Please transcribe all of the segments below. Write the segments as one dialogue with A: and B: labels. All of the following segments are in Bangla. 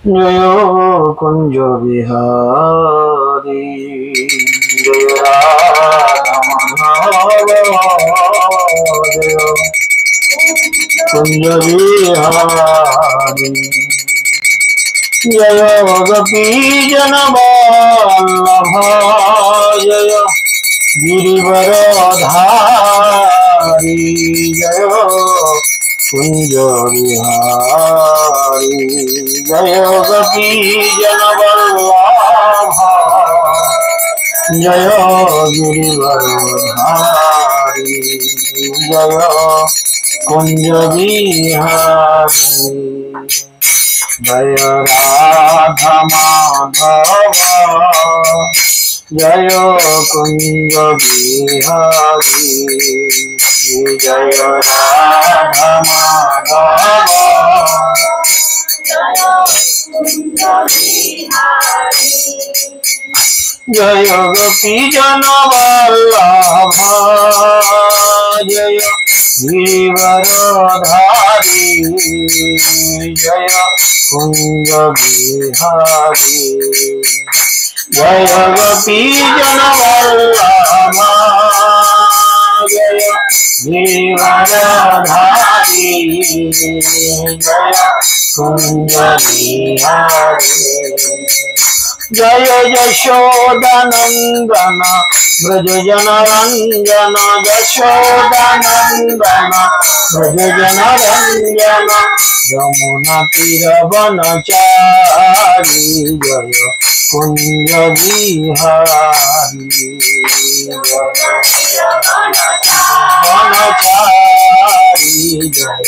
A: जय कुंज बिहारी जय राधा माधव जय कुंज बिहारी जय गोपी जन वल्लभ जय गिरिवरधारी जय कुंज बिहारी जय गोपी जन वल्लभ जय गिरिवरधारी जय कुंज बिहारी जय राधा माधव जय कुंज बिहारी जय राधा माधव जय गोपी जन वल्लभ जय गिरिवरधारी जय कुंज बिहारी जय गोपी जन वल्लभ जय गिरिवरधारी जय कुंज बिहारी जय यशोदानंदन ब्रज जन रंजन यशोदानंदन ब्रज जन रंजन यमुना तीर वनचारी जय कुंज बिहारी वनचारी जय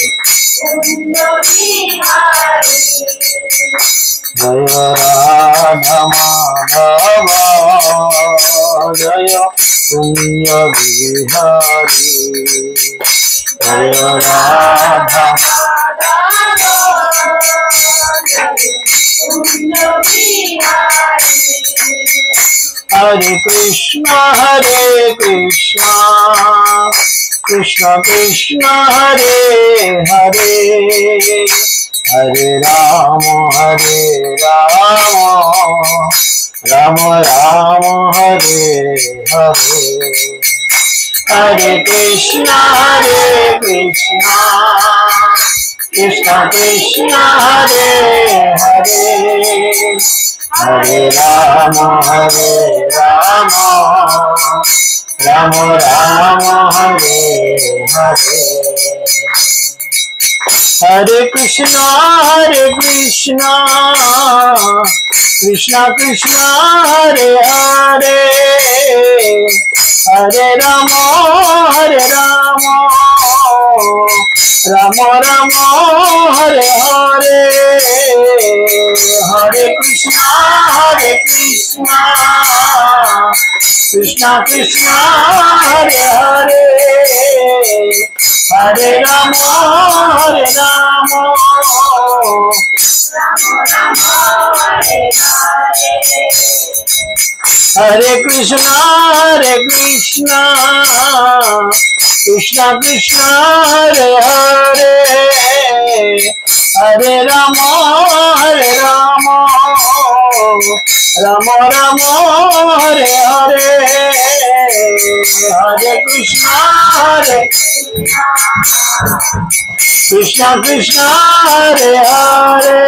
A: जय राधा माधव जय कुंज बिहारी जय राधा हरे कृष्ण कृष्ण कृष्ण हरे हरे हरे राम राम राम हरे हरे हरे कृष्ण कृष्ण कृष्ण हरे हरे हरे राम राम राम हरे हरे हरे कृष्ण कृष्ण कृष्ण हरे हरे हरे राम राम राम हरे हरे हरे कृष्ण कृष्ण कृष्ण हरे हरे हरे राम हरे कृष्ण कृष्ण कृष्ण हरे हरे हरे राम राम राम हरे हरे हरे कृष्ण कृष्ण हरे हरे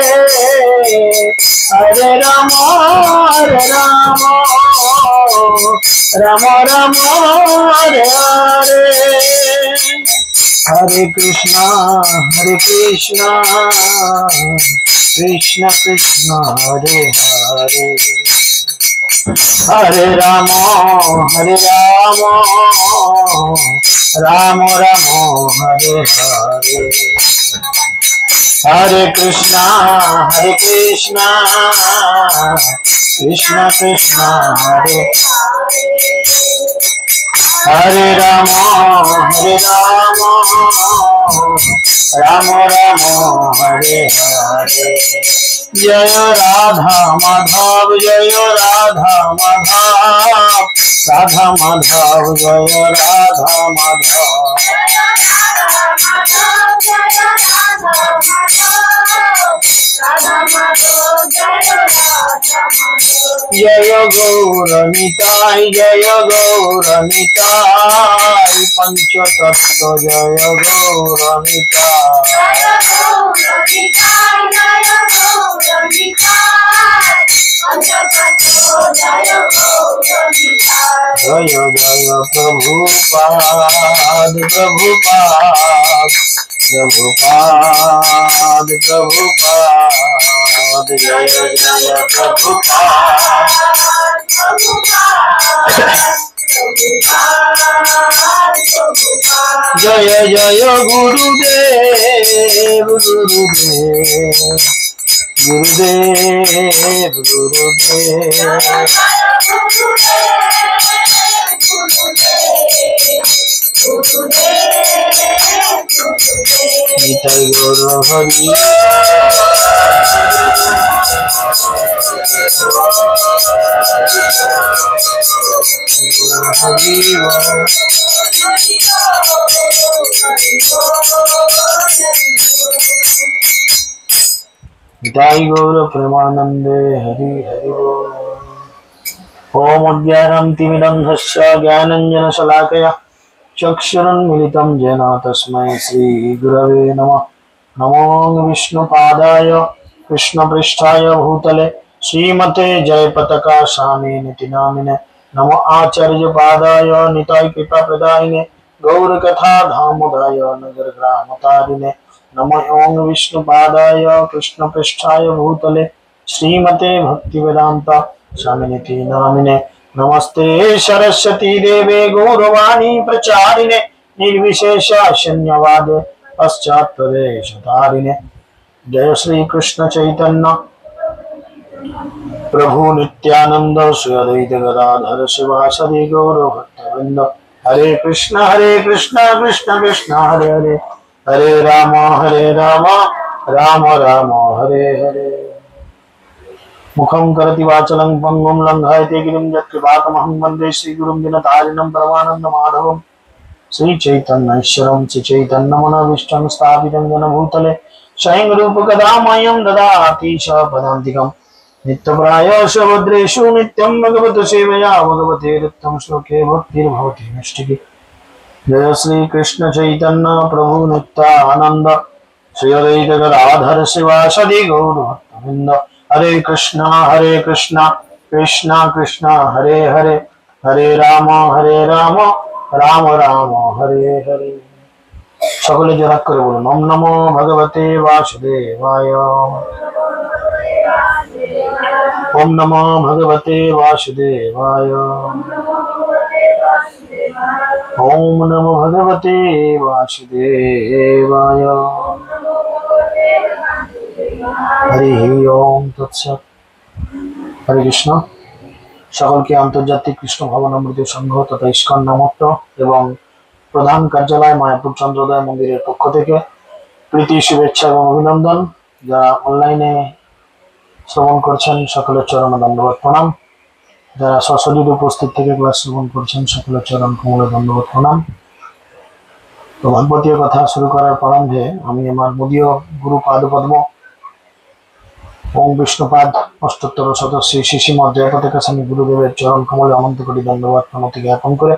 A: हरे राम राम राम हरे हरे हरे कृष्ण कृष्ण कृष्ण हरे हरे हरे राम राम राम हरे हरे हरे कृष्ण कृष्ण कृष्ण हरे हरे राम राम राम हरे हरे जय राधा माधव जय राधा माधव जय राधा माधव जय गौरनिताय जय गौरनिताय पंचतत्व जय गौरनिताय जय जय प्रभुपाद प्रभुपाद प्रभुपाद प्रभुपाद जय जय प्रभुपाद जय जय गुरुदेव गुरुदेव गुरुदेव गुरुदेव निताय गौर हरि निताय गौर प्रेमानंदे हरि हरि बोल। ओम अज्ञानतिमिरन्धस्य ज्ञानाञ्जनशलाकया चक्षुरुन्मीलितं येन तस्मै श्रीगुरवे नमः। नमो विष्णुपादाय कृष्णपृष्ठाय भूतले श्रीमते जयपताका स्वामिनिति नामिने। नमो आचार्यपादाय निताय कृपाप्रदायिने गौरकथा धामोदाय नगरग्रामतारिणे। नमो ओं विष्णुपादाय कृष्णपृष्ठाय भूतले श्रीमते भक्तिवेदांत स्वामिनिति नामिने। नमस्ते सरस्वती देवे गौरवाणी प्रचारिणे निर्विशेष शून्यवादे पश्चात्प्रदेशतारिणे। जय श्री कृष्ण चैतन्य प्रभु नित्यानंद श्री अद्वैत गदाधर शिवासादि गौर भक्तवृंद। हरे कृष्ण कृष्ण कृष्ण हरे हरे हरे राम राम राम हरे हरे। मुखं करति वाचलं पंगुं लंघयते गिरिं यत्कृपातमहं वन्दे श्रीगुरुं दिनतारिणं परमानन्दमाधवं। श्रीचैतन्यैश्वरं श्रीचैतन्यमनोभीष्टं स्थापितं येन भूतले स्वयं रूपकदामह्यं ददाति च पदान्तिकं। नित्यप्रायश भद्रेषु नित्यं भगवतो सेवया भगवते रुत्तम श्लोके भक्तिर्भवति नष्टिकी। जय श्री कृष्ण चैतन्य प्रभु नित्यानंद श्री अद्वैत गदाधर शिवासादि गौर भक्तवृंद। हरे कृष्णा कृष्णा कृष्णा हरे हरे हरे राम राम राम हरे हरे। सकले जोर करे बोलुन ओम नमो भगवते वासुदेवाय ओम नमो भगवते वासुदेवाय ओम नमो भगवते वासुदेवाय। हरि ओम तत्सत। हरे कृष्ण। सकल के आंतर्जातिक कृष्ण भवनामृत संघ तथा इस्कन नामक एवं प्रधान कार्यालय मायापुर चंद्रोदय मंदिर पक्ष থেকে প্রীতি শুভেচ্ছা এবং অভিনন্দন। যারা অনলাইনে শ্রবণ করছেন সকলের চরণ দণ্ডবত প্রণাম। যারা সশরীরে উপস্থিত থেকে ক্লাস শ্রবণ করছেন সকলের চরণ কমলে দণ্ডবত প্রণাম। তো ভাগবতীয় কথা শুরু করার প্রারম্ভে আমি আমার মদীয় গুরু পাদপদ্ম ओम विष्णुपाद अष्टोत्तर सदस्य श्री श्रीमद जयपताका स्वामी गुरुदेव चरण कमले अनंत कोटि धन्यवाद प्रणति ज्ञापन करे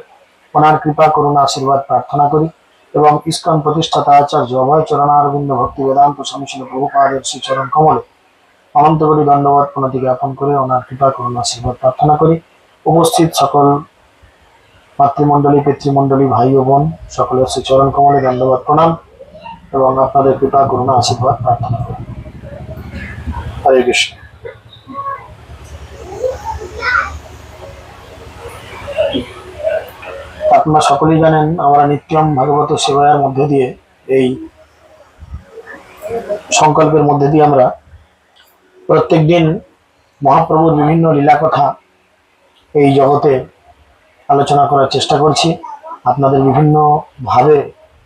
A: ओनार कृपा करुणा आशीर्वाद प्रार्थना करी एवं इस्कन प्रतिष्ठाता आचार्य अभय चरणारविंद भक्ति वेदांत स्वामी श्री प्रभुपाद श्री चरण कमले अनंत कोटि धन्यवाद प्रणति ज्ञापन करे ओनार कृपा करुणा आशीर्वाद प्रार्थना करी। उपस्थित सकल मातृमंडली पितृमंडली भाई और बोन सकल श्री चरण कमले धन्यवाद प्रणाम एवं आपनादेर कृपा करुणा आशीर्वाद प्रार्थना करी। हरे कृष्ण। আপনারা সকলেই জানেন আমরা নিত্যম ভাগবত সেবার মধ্যে দিয়ে এই সংকল্পের মধ্যে দিয়ে আমরা প্রত্যেকদিন মহাপ্রভুর বিভিন্ন লীলা কথা এই জগতে আলোচনা করার চেষ্টা করছি। আপনাদের বিভিন্ন ভাবে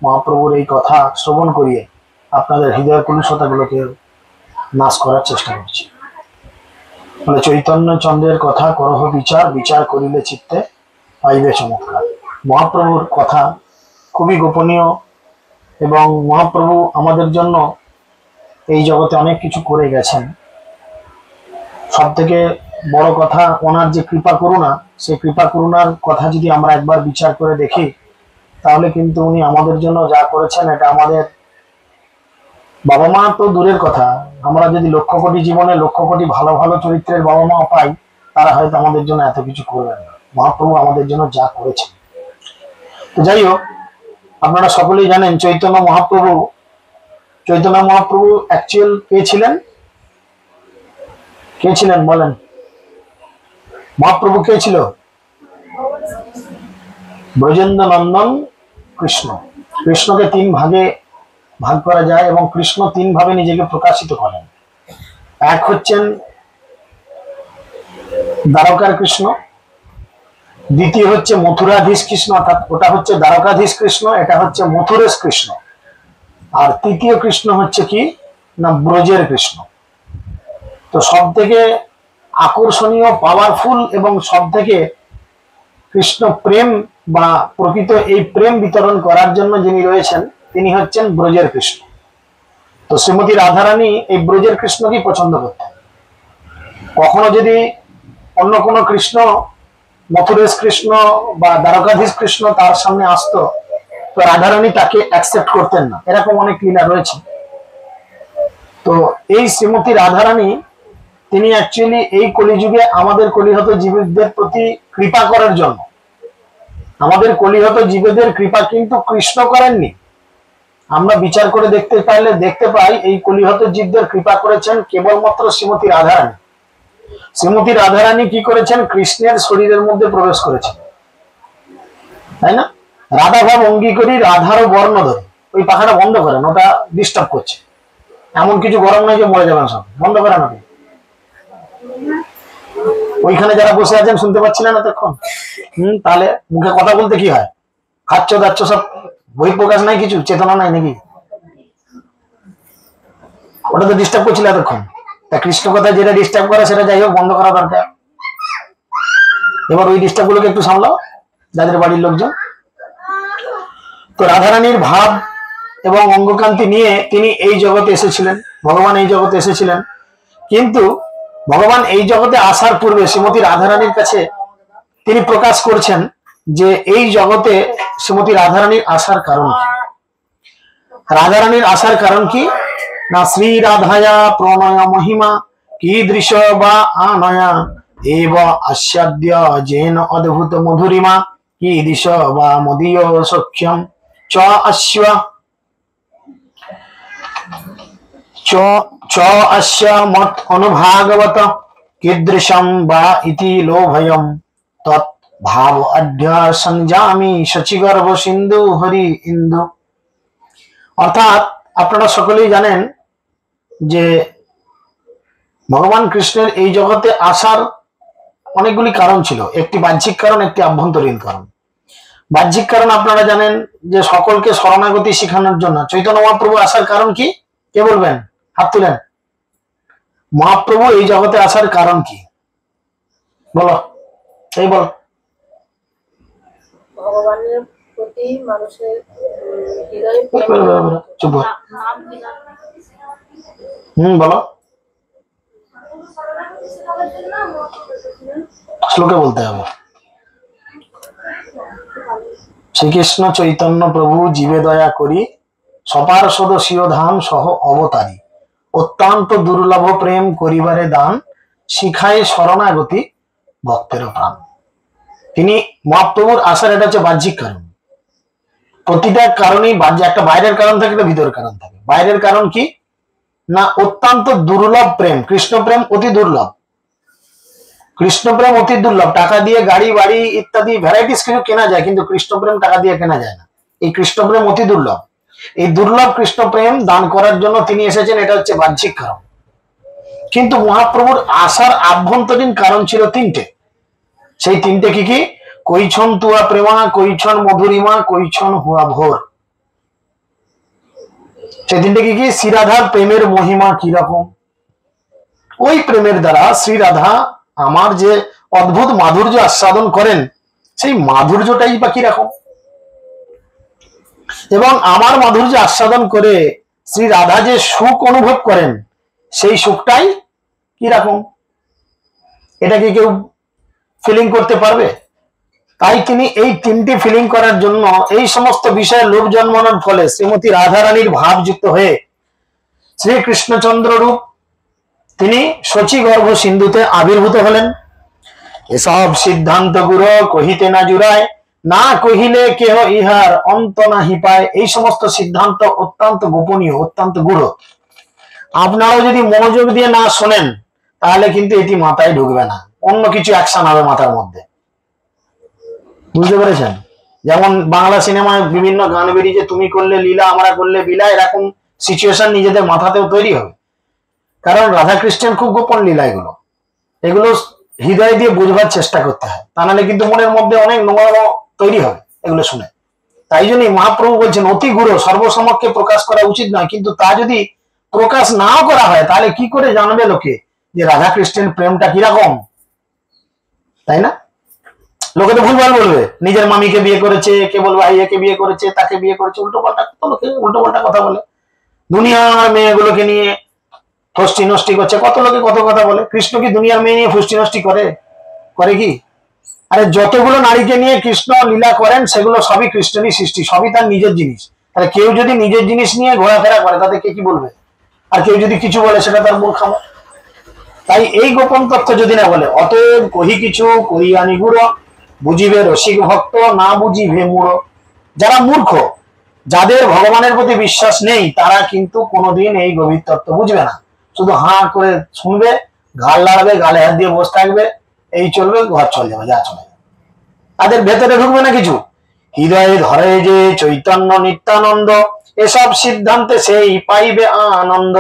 A: মহাপ্রভুর এই কথা শ্রবণ করিয়ে আপনাদের হৃদয় কলুষতাগুলোকে নাশ করার চেষ্টা করছি। বলে চৈতন্য চন্দ্রের কথা করহ বিচার বিচার করিলে চিত্তে পাইবে চমৎকার। মহাপ্রভুর কথা খুবই গোপনীয় এবং মহাপ্রভু আমাদের জন্য এই জগতে অনেক কিছু করে গেছেন। সব থেকে বড় কথা ওনার যে কৃপা করুণা, সেই কৃপা করুণার কথা যদি আমরা একবার বিচার করে দেখি, তাহলে কিন্তু উনি আমাদের জন্য যা করেছেন, এটা আমাদের বাবা মা তো দূরের কথা, আমরা যদি লক্ষ কোটি জীবনে লক্ষ কোটি ভালো ভালো চরিত্রের বাবা মা পাই, তারা হয়তো আমাদের জন্য এত কিছু করবেন না। মহাপ্রভু আমাদের জন্য যা করেছেন। তো যাই হোক, আপনারা সকলেই জানেন চৈতন্য মহাপ্রভু অ্যাকচুয়াল কে ছিলেন? কে ছিলেন বলেন? মহাপ্রভু কে ছিল? ব্রজেন্দ্র নন্দন কৃষ্ণ। কৃষ্ণকে তিন ভাগে ভাগ করা যায় এবং কৃষ্ণ তিন ভাবে নিজেকে প্রকাশিত করেন। এক হচ্ছেন দ্বারকার কৃষ্ণ, দ্বিতীয় হচ্ছে মথুরাধীশ কৃষ্ণ, অর্থাৎ ওটা হচ্ছে দ্বারকাধীশ কৃষ্ণ, এটা হচ্ছে মথুরেশ কৃষ্ণ, আর তৃতীয় কৃষ্ণ হচ্ছে কি না ব্রজের কৃষ্ণ। তো সব থেকে আকর্ষণীয়, পাওয়ারফুল এবং সব থেকে কৃষ্ণ প্রেম বা প্রকৃত এই প্রেম বিতরণ করার জন্য যিনি রয়েছেন, তিনি হচ্ছেন ব্রজের কৃষ্ণ। তো শ্রীমতী রাধারানী এই ব্রজের কৃষ্ণকেই পছন্দ করতেন। কখনো যদি অন্য কোনো কৃষ্ণ, মথুরেশ কৃষ্ণ বা দ্বারকাধীশ কৃষ্ণ তার সামনে আসতো, তো রাধারানী তাকে অ্যাকসেপ্ট করতেন না। এরকম অনেক লীলা রয়েছে। তো এই শ্রীমতী রাধারানী তিনি অ্যাকচুয়ালি এই কলিযুগে আমাদের কলিহত জীবদের প্রতি কৃপা করার জন্য, আমাদের কলিহত জীবদের কৃপা কিন্তু কৃষ্ণ করেননি। আমরা বিচার করে দেখতে পাই এই কলিহত জীবদের কৃপা করেছেন কেবলমাত্র শ্রীমতী রাধারানী। শ্রীমতী রাধারানী কি করেছেন? কৃষ্ণের শরীরের মধ্যে প্রবেশ করেছেন, তাই না? রাধা ভাব অঙ্গী করি রাধারও বর্ণ ধরে। ওই পাখাটা বন্ধ করেন, ওটা ডিস্টার্ব করছে। এমন কিছু গরম নয় যে মরে যাবেন, সব বন্ধ করেন আপনি। ওইখানে যারা বসে আছেন শুনতে পাচ্ছিলেন এতক্ষণ? তাহলে মুখে কথা বলতে কি হয়? খাচ্ছ দাচ্ছ, সব বহিঃপ্রকাশ নাই, কিছু চেতনা নাই নাকি? ওটা তো ডিস্টার্ব করছিল এতক্ষণ। তা কৃষ্ণ কথা যেটা ডিস্টার্ব করে সেটা যাই হোক বন্ধ করা দরকার। এবার ওই ডিস্টার্ব গুলোকে একটু সামলাও, যাদের বাড়ির লোকজন। তো রাধারানীর ভাব এবং অঙ্গকান্তি নিয়ে তিনি এই জগতে এসেছিলেন, ভগবান এই জগতে এসেছিলেন। কিন্তু ভগবান এই জগতে আসার পূর্বে শ্রীমতী রাধারানীর কাছে তিনি প্রকাশ করছেন যে এই জগতে শ্রীমতী রাধারানীর আসার কারণ কি। রাধারানীর আসার কারণ কি না, শ্রী রাধায়া প্রণয় মহিমা কীদৃশ বা আনয়া এব আস্যাদ্য জেন অদ্ভুত মধুরিমা কীদৃশ বা মদীয় সখ্যম চ অস্য চ অস্য মত অনুভাগবত কীদৃশম বা ইতি লোভয়ম তৎ ভাব অঢ্য সংযামি শচিগর্ভ সিন্ধু হরি ইন্দু। অর্থাৎ আপনারা সকলেই জানেন যে ভগবান কৃষ্ণের এই জগতে আসার অনেকগুলি কারণ ছিল। একটি বাহ্যিক কারণ, একটি আভ্যন্তরীণ কারণ। বাহ্যিক কারণ আপনারা জানেন যে সকলকে শরণাগতি শেখানোর জন্য চৈতন্য মহাপ্রভু আসার কারণ কি? কে বলবেন? হাত তুলেন। মহাপ্রভু এই জগতে আসার কারণ কি বলো, এই বল।
B: ভগবানের প্রতি মানুষের হৃদয়ে
A: চুপ বলো, শ্লোকে বলতে হবে। শ্রীকৃষ্ণ চৈতন্য প্রভু জীবে দয়া করি সপার্ষদ স্বীয় ধাম সহ অবতারী অত্যন্ত দুর্লভ প্রেম করিবারে দান শিখায় শরণাগতি ভক্তের প্রাণ। তিনি মহাপ্রভুর আসার এটা হচ্ছে বাহ্যিক কারণ। প্রতিটা কারণেই একটা বাইরের কারণ থাকে, একটা ভিতরের কারণ থাকে। বাইরের কারণ কি না, অত্যন্ত দুর্লভ প্রেম। কৃষ্ণ প্রেম অতি দুর্লভ। কৃষ্ণ প্রেম অতি দুর্লভ। টাকা দিয়ে গাড়ি বাড়ি ইত্যাদি ভ্যারাইটিস কিছু কেনা যায়, কিন্তু কৃষ্ণ প্রেম টাকা দিয়ে কেনা যায় না। এই কৃষ্ণ প্রেম অতি দুর্লভ। এই দুর্লভ কৃষ্ণ প্রেম দান করার জন্য তিনি এসেছেন, এটা হচ্ছে বাহ্যিক কারণ। কিন্তু মহাপ্রভুর আসার আভ্যন্তরীণ কারণ ছিল তিনটে। সেই তিনটে কি কি? কৈছন তুয়া প্রেমা, কৈছন মধুরিমা, কৈছন হুয়া ভোর। সেই তিনটে কি কি? শ্রীরাধার প্রেমের মহিমা কি রকম, ওই প্রেমের দ্বারা শ্রীরাধা আমার যে অদ্ভুত মাধুর্য আস্বাদন করেন, সেই মাধুর্যটাই বা কিরকম, এবং আমার মাধুর্য আস্বাদন করে শ্রী রাধা যে সুখ অনুভব করেন সেই সুখটাই কিরকম, এটা কি কেউ ফিলিং করতে পারবে? তাই তিনি এই তিনটি ফিলিং করার জন্য এই সমস্ত বিষয়ে লোভ জন্মানোর ফলে শ্রীমতী রাধারানীর ভাবযুক্ত হয়ে শ্রীকৃষ্ণচন্দ্র রূপ তিনি শচীগর্ভ সিন্ধুতে আবির্ভূত হলেন। এসব সিদ্ধান্ত গুরু কহিতে না জুড়ায়, না কহিলে কেহ ইহার অন্ত নাহি পায়। এই সমস্ত সিদ্ধান্ত অত্যন্ত গোপনীয়, অত্যন্ত গূঢ়। আপনারাও যদি মনোযোগ দিয়ে না শোনেন তাহলে কিন্তু এটি মাথায় ঢুকবে না, অন্য কিছু অ্যাকশন হবে মাথার মধ্যে। বুঝতে পেরেছেন? যেমন বাংলা সিনেমায় বিভিন্ন গান বেরিয়েছে, তুমি করলে লীলা আমরা করলে বিলা, এরকম সিচুয়েশন নিজেদের মাথাতেও তৈরি হবে। কারণ রাধাকৃষ্ণের খুব গোপন লীলা এগুলো, এগুলো হৃদয় দিয়ে বুঝবার চেষ্টা করতে হয়, তা নাহলে কিন্তু মনের মধ্যে অনেক নোংরা তৈরি হবে এগুলো শুনে। তাই জন্যই মহাপ্রভু বলছেন অতি গুরু, সর্বসমক্ষে প্রকাশ করা উচিত নয়। কিন্তু তা যদি প্রকাশ নাও করা হয় তাহলে কি করে জানবে লোকে যে রাধাকৃষ্ণের প্রেমটা কিরকম? তাই না? লোকে তো ভুলভাল বলবে, নিজের মামিকে বিয়ে করেছে, কে বলবে একে বিয়ে করেছে, তাকে বিয়ে করেছে, উল্টো পাল্টা লোকে উল্টো পাল্টা কথা বলে, দুনিয়ার মেয়েগুলোকে নিয়ে ফষ্টি নষ্টি করছে, কত লোকে কত কথা বলে। কৃষ্ণ কি দুনিয়ার মেয়ে নিয়ে ফষ্টি নষ্টি করে? করে কি? আরে যতগুলো নারীকে নিয়ে কৃষ্ণ লীলা করেন সেগুলো সবই কৃষ্ণেরই সৃষ্টি, সবই তার নিজের জিনিস। তাহলে কেউ যদি নিজের জিনিস নিয়ে ঘোরাফেরা করে তাতে কে কি বলবে? আর কেউ যদি কিছু বলে সেটা তার মূর্খামো। তাই এই গোপন তথ্য যদি না বলে, অতএব কহি কিছু করিয়ানি গুড়ো, বুঝিবে রসিক ভক্ত, না বুঝিবে মূঢ়। যারা মূর্খ, যাদের ভগবানের প্রতি বিশ্বাস নেই, তারা কিন্তু কোনোদিন এই গভীর তত্ত্ব বুঝবে না। শুধু হাঁ করে শুনবে, ঘাড় লাড়বে, গালে হাত দিয়ে বসে থাকবে, এই চলবে, ঘর চলে যাবে, যা চলে যাবে। তাদের ভেতরে ঢুকবে না কিছু। হৃদয়ে ধরে যে চৈতন্য নিত্যানন্দ, এসব সিদ্ধান্তে সেই পাইবে আনন্দ।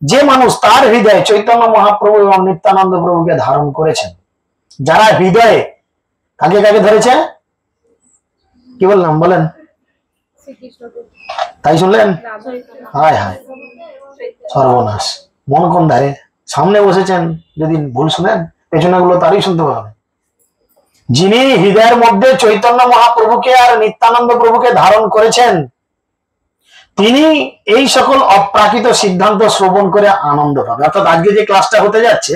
A: যে মানুষ তার হৃদয়ে চৈতন্য মহাপ্রভু এবং নিত্যানন্দ প্রভুকে ধারণ করেছেন, যারা হৃদয়ে কাকে কাকে ধরেছে, কি বললাম বলেন? তাই শুনলেন? হায় হায় সর্বনাশ, মন কোন ধারে? সামনে বসেছেন, যদি ভুল শুনেন পেছনে গুলো তারই শুনতে পাবেন। যিনি হৃদয়ের মধ্যে চৈতন্য মহাপ্রভুকে আর নিত্যানন্দ প্রভুকে ধারণ করেছেন, তিনি এই সকল অপ্রাকৃত সিদ্ধান্ত শ্রবণ করে আনন্দ পাবে। অর্থাৎ আজকে যে ক্লাসটা হতে যাচ্ছে,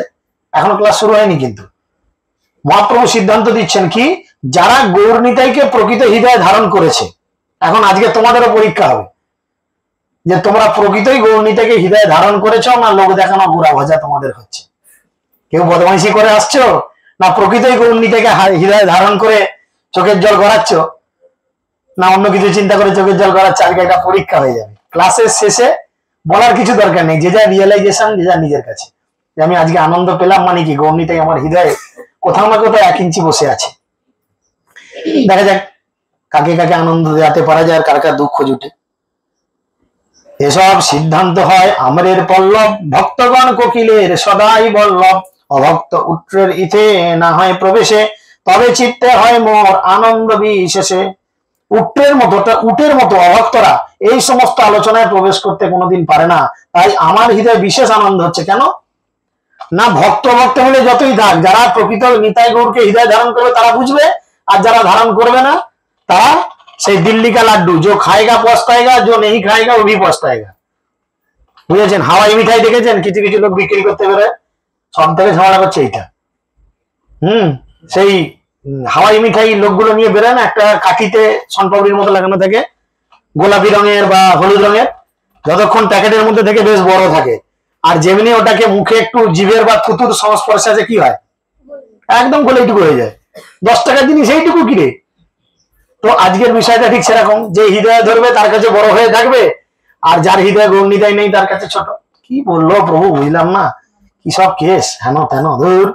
A: এখনো ক্লাস শুরু হয়নি, কিন্তু মহাপ্রভু সিদ্ধান্ত দিচ্ছেন কি, যারা গৌর নিতাইকে প্রকৃত হৃদয়ে ধারণ করেছে, এখন আজকে তোমাদেরও পরীক্ষা হবে যে তোমরা প্রকৃতই গৌর নিতাইকে হৃদয়ে ধারণ করেছো, না লোক দেখানো বুড়া ভাজা তোমাদের হচ্ছে। কেউ বদমাইশি করে আসছো, না প্রকৃতই গৌর নিতাইকে হৃদয়ে ধারণ করে চোখের জল গড়াচ্ছ, না অন্য কিছু চিন্তা করে চোখের জল গড়াচ্ছে। আজকে একটা পরীক্ষা হয়ে যাবে। ক্লাসের শেষে বলার কিছু দরকার নেই, যে যা রিয়েলাইজেশন, যে যা নিজের কাছে, যে আমি আজকে আনন্দ পেলাম, মানে কি গৌর নিতাই আমার হৃদয়ে কোথাও না কোথাও 1 ইঞ্চি বসে আছে। দেখা যাক কাকে কাকে আনন্দ দেওয়াতে পারা যায় আর কার কার দুঃখ জুটে। এসব সিদ্ধান্ত হয় আমরের পল্লব, ভক্তগণ কোকিলের সদাই বল্লভ। অভক্ত উত্তরের ইথে না হয় প্রবেশে, তবে চিত্তে হয় মোর আনন্দ বিশেষে। উটের মতো অভক্তরা এই সমস্ত আলোচনায় প্রবেশ করতে কোনোদিন পারে না। তাই আমার হৃদয়ে বিশেষ আনন্দ হচ্ছে। কেন না, ভক্ত হলে যতই থাক, যারা প্রকৃত নিতাই গৌরকে হৃদয় ধারণ করবে তারা বুঝবে, আর যারা ধারণ করবে না তারা সেই দিল্লি কা লাড্ডু, जो खाएगा पछताएगा, जो नहीं खाएगा वो भी पछताएगा। বুঝেছেন? হাওয়াই মিঠাই দেখেছেন কিছু কিছু লোক বিক্রি করতে পারে, সব থেকে ঝামেলা করছে এইটা। সেই হাওয়াই মিঠাই লোকগুলো নিয়ে বেরোয় না, একটা কাঠিতে সনপাপড়ির মতো লাগানো থাকে, গোলাপি রঙের বা হলুদ রঙের, যতক্ষণ প্যাকেটের মধ্যে থেকে বেশ বড় থাকে, আর যেমনি ওটাকে মুখে একটু জিভের বা থুতুর সংস্পর্শে আছে কি হয়, একদম গলে এইটুকু হয়ে যায়। 10 টাকার জিনিস এইটুকু কিরে। তো আজকের বিষয়টা ঠিক সেরকম, যে হৃদয়ে ধরবে তার কাছে বড় হয়ে থাকবে, আর যার হৃদয়ে গৌর নিতাই নেই তার কাছে ছোট। কি বললো প্রভু বুঝলাম না, কি সব কেস হেন তেন ধুর।